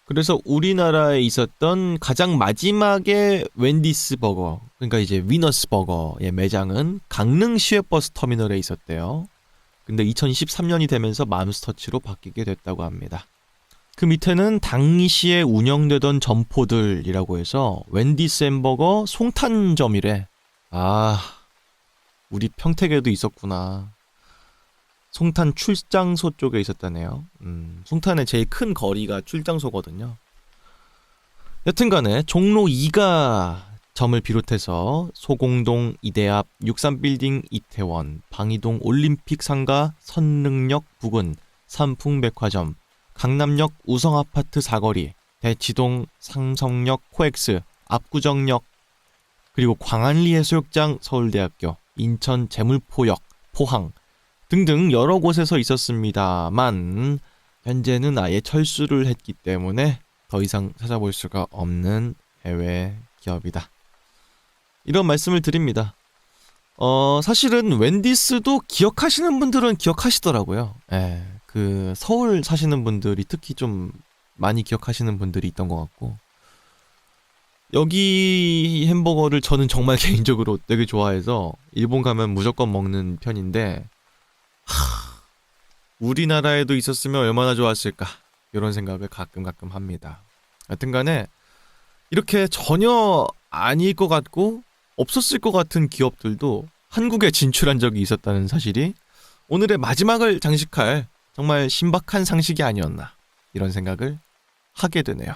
그래서 우리나라에 있었던 가장 마지막에 웬디스 버거, 그러니까 이제 위너스 버거의 매장은 강릉 시외버스 터미널에 있었대요. 근데 2013년이 되면서 맘스터치로 바뀌게 됐다고 합니다. 그 밑에는 당시에 운영되던 점포들이라고 해서 웬디스 햄버거 송탄점이래. 우리 평택에도 있었구나. 송탄 출장소 쪽에 있었다네요. 송탄의 제일 큰 거리가 출장소거든요. 여튼간에 종로 2가 점을 비롯해서 소공동 이대앞 63빌딩 이태원, 방이동 올림픽 상가 선릉역 부근 삼풍백화점, 강남역 우성아파트 사거리, 대치동 상성역 코엑스, 압구정역, 그리고 광안리 해수욕장 서울대학교, 인천 제물포역, 포항 등등 여러 곳에서 있었습니다만 현재는 아예 철수를 했기 때문에 더 이상 찾아볼 수가 없는 해외 기업이다. 이런 말씀을 드립니다. 사실은 웬디스도 기억하시는 분들은 기억하시더라고요. 그 서울 사시는 분들이 특히 좀 많이 기억하시는 분들이 있던 것 같고, 여기 햄버거를 저는 정말 개인적으로 되게 좋아해서 일본 가면 무조건 먹는 편인데, 우리나라에도 있었으면 얼마나 좋았을까 이런 생각을 가끔 합니다. 여튼간에 이렇게 전혀 아닐 것 같고 없었을 것 같은 기업들도 한국에 진출한 적이 있었다는 사실이 오늘의 마지막을 장식할 정말 신박한 상식이 아니었나 이런 생각을 하게 되네요.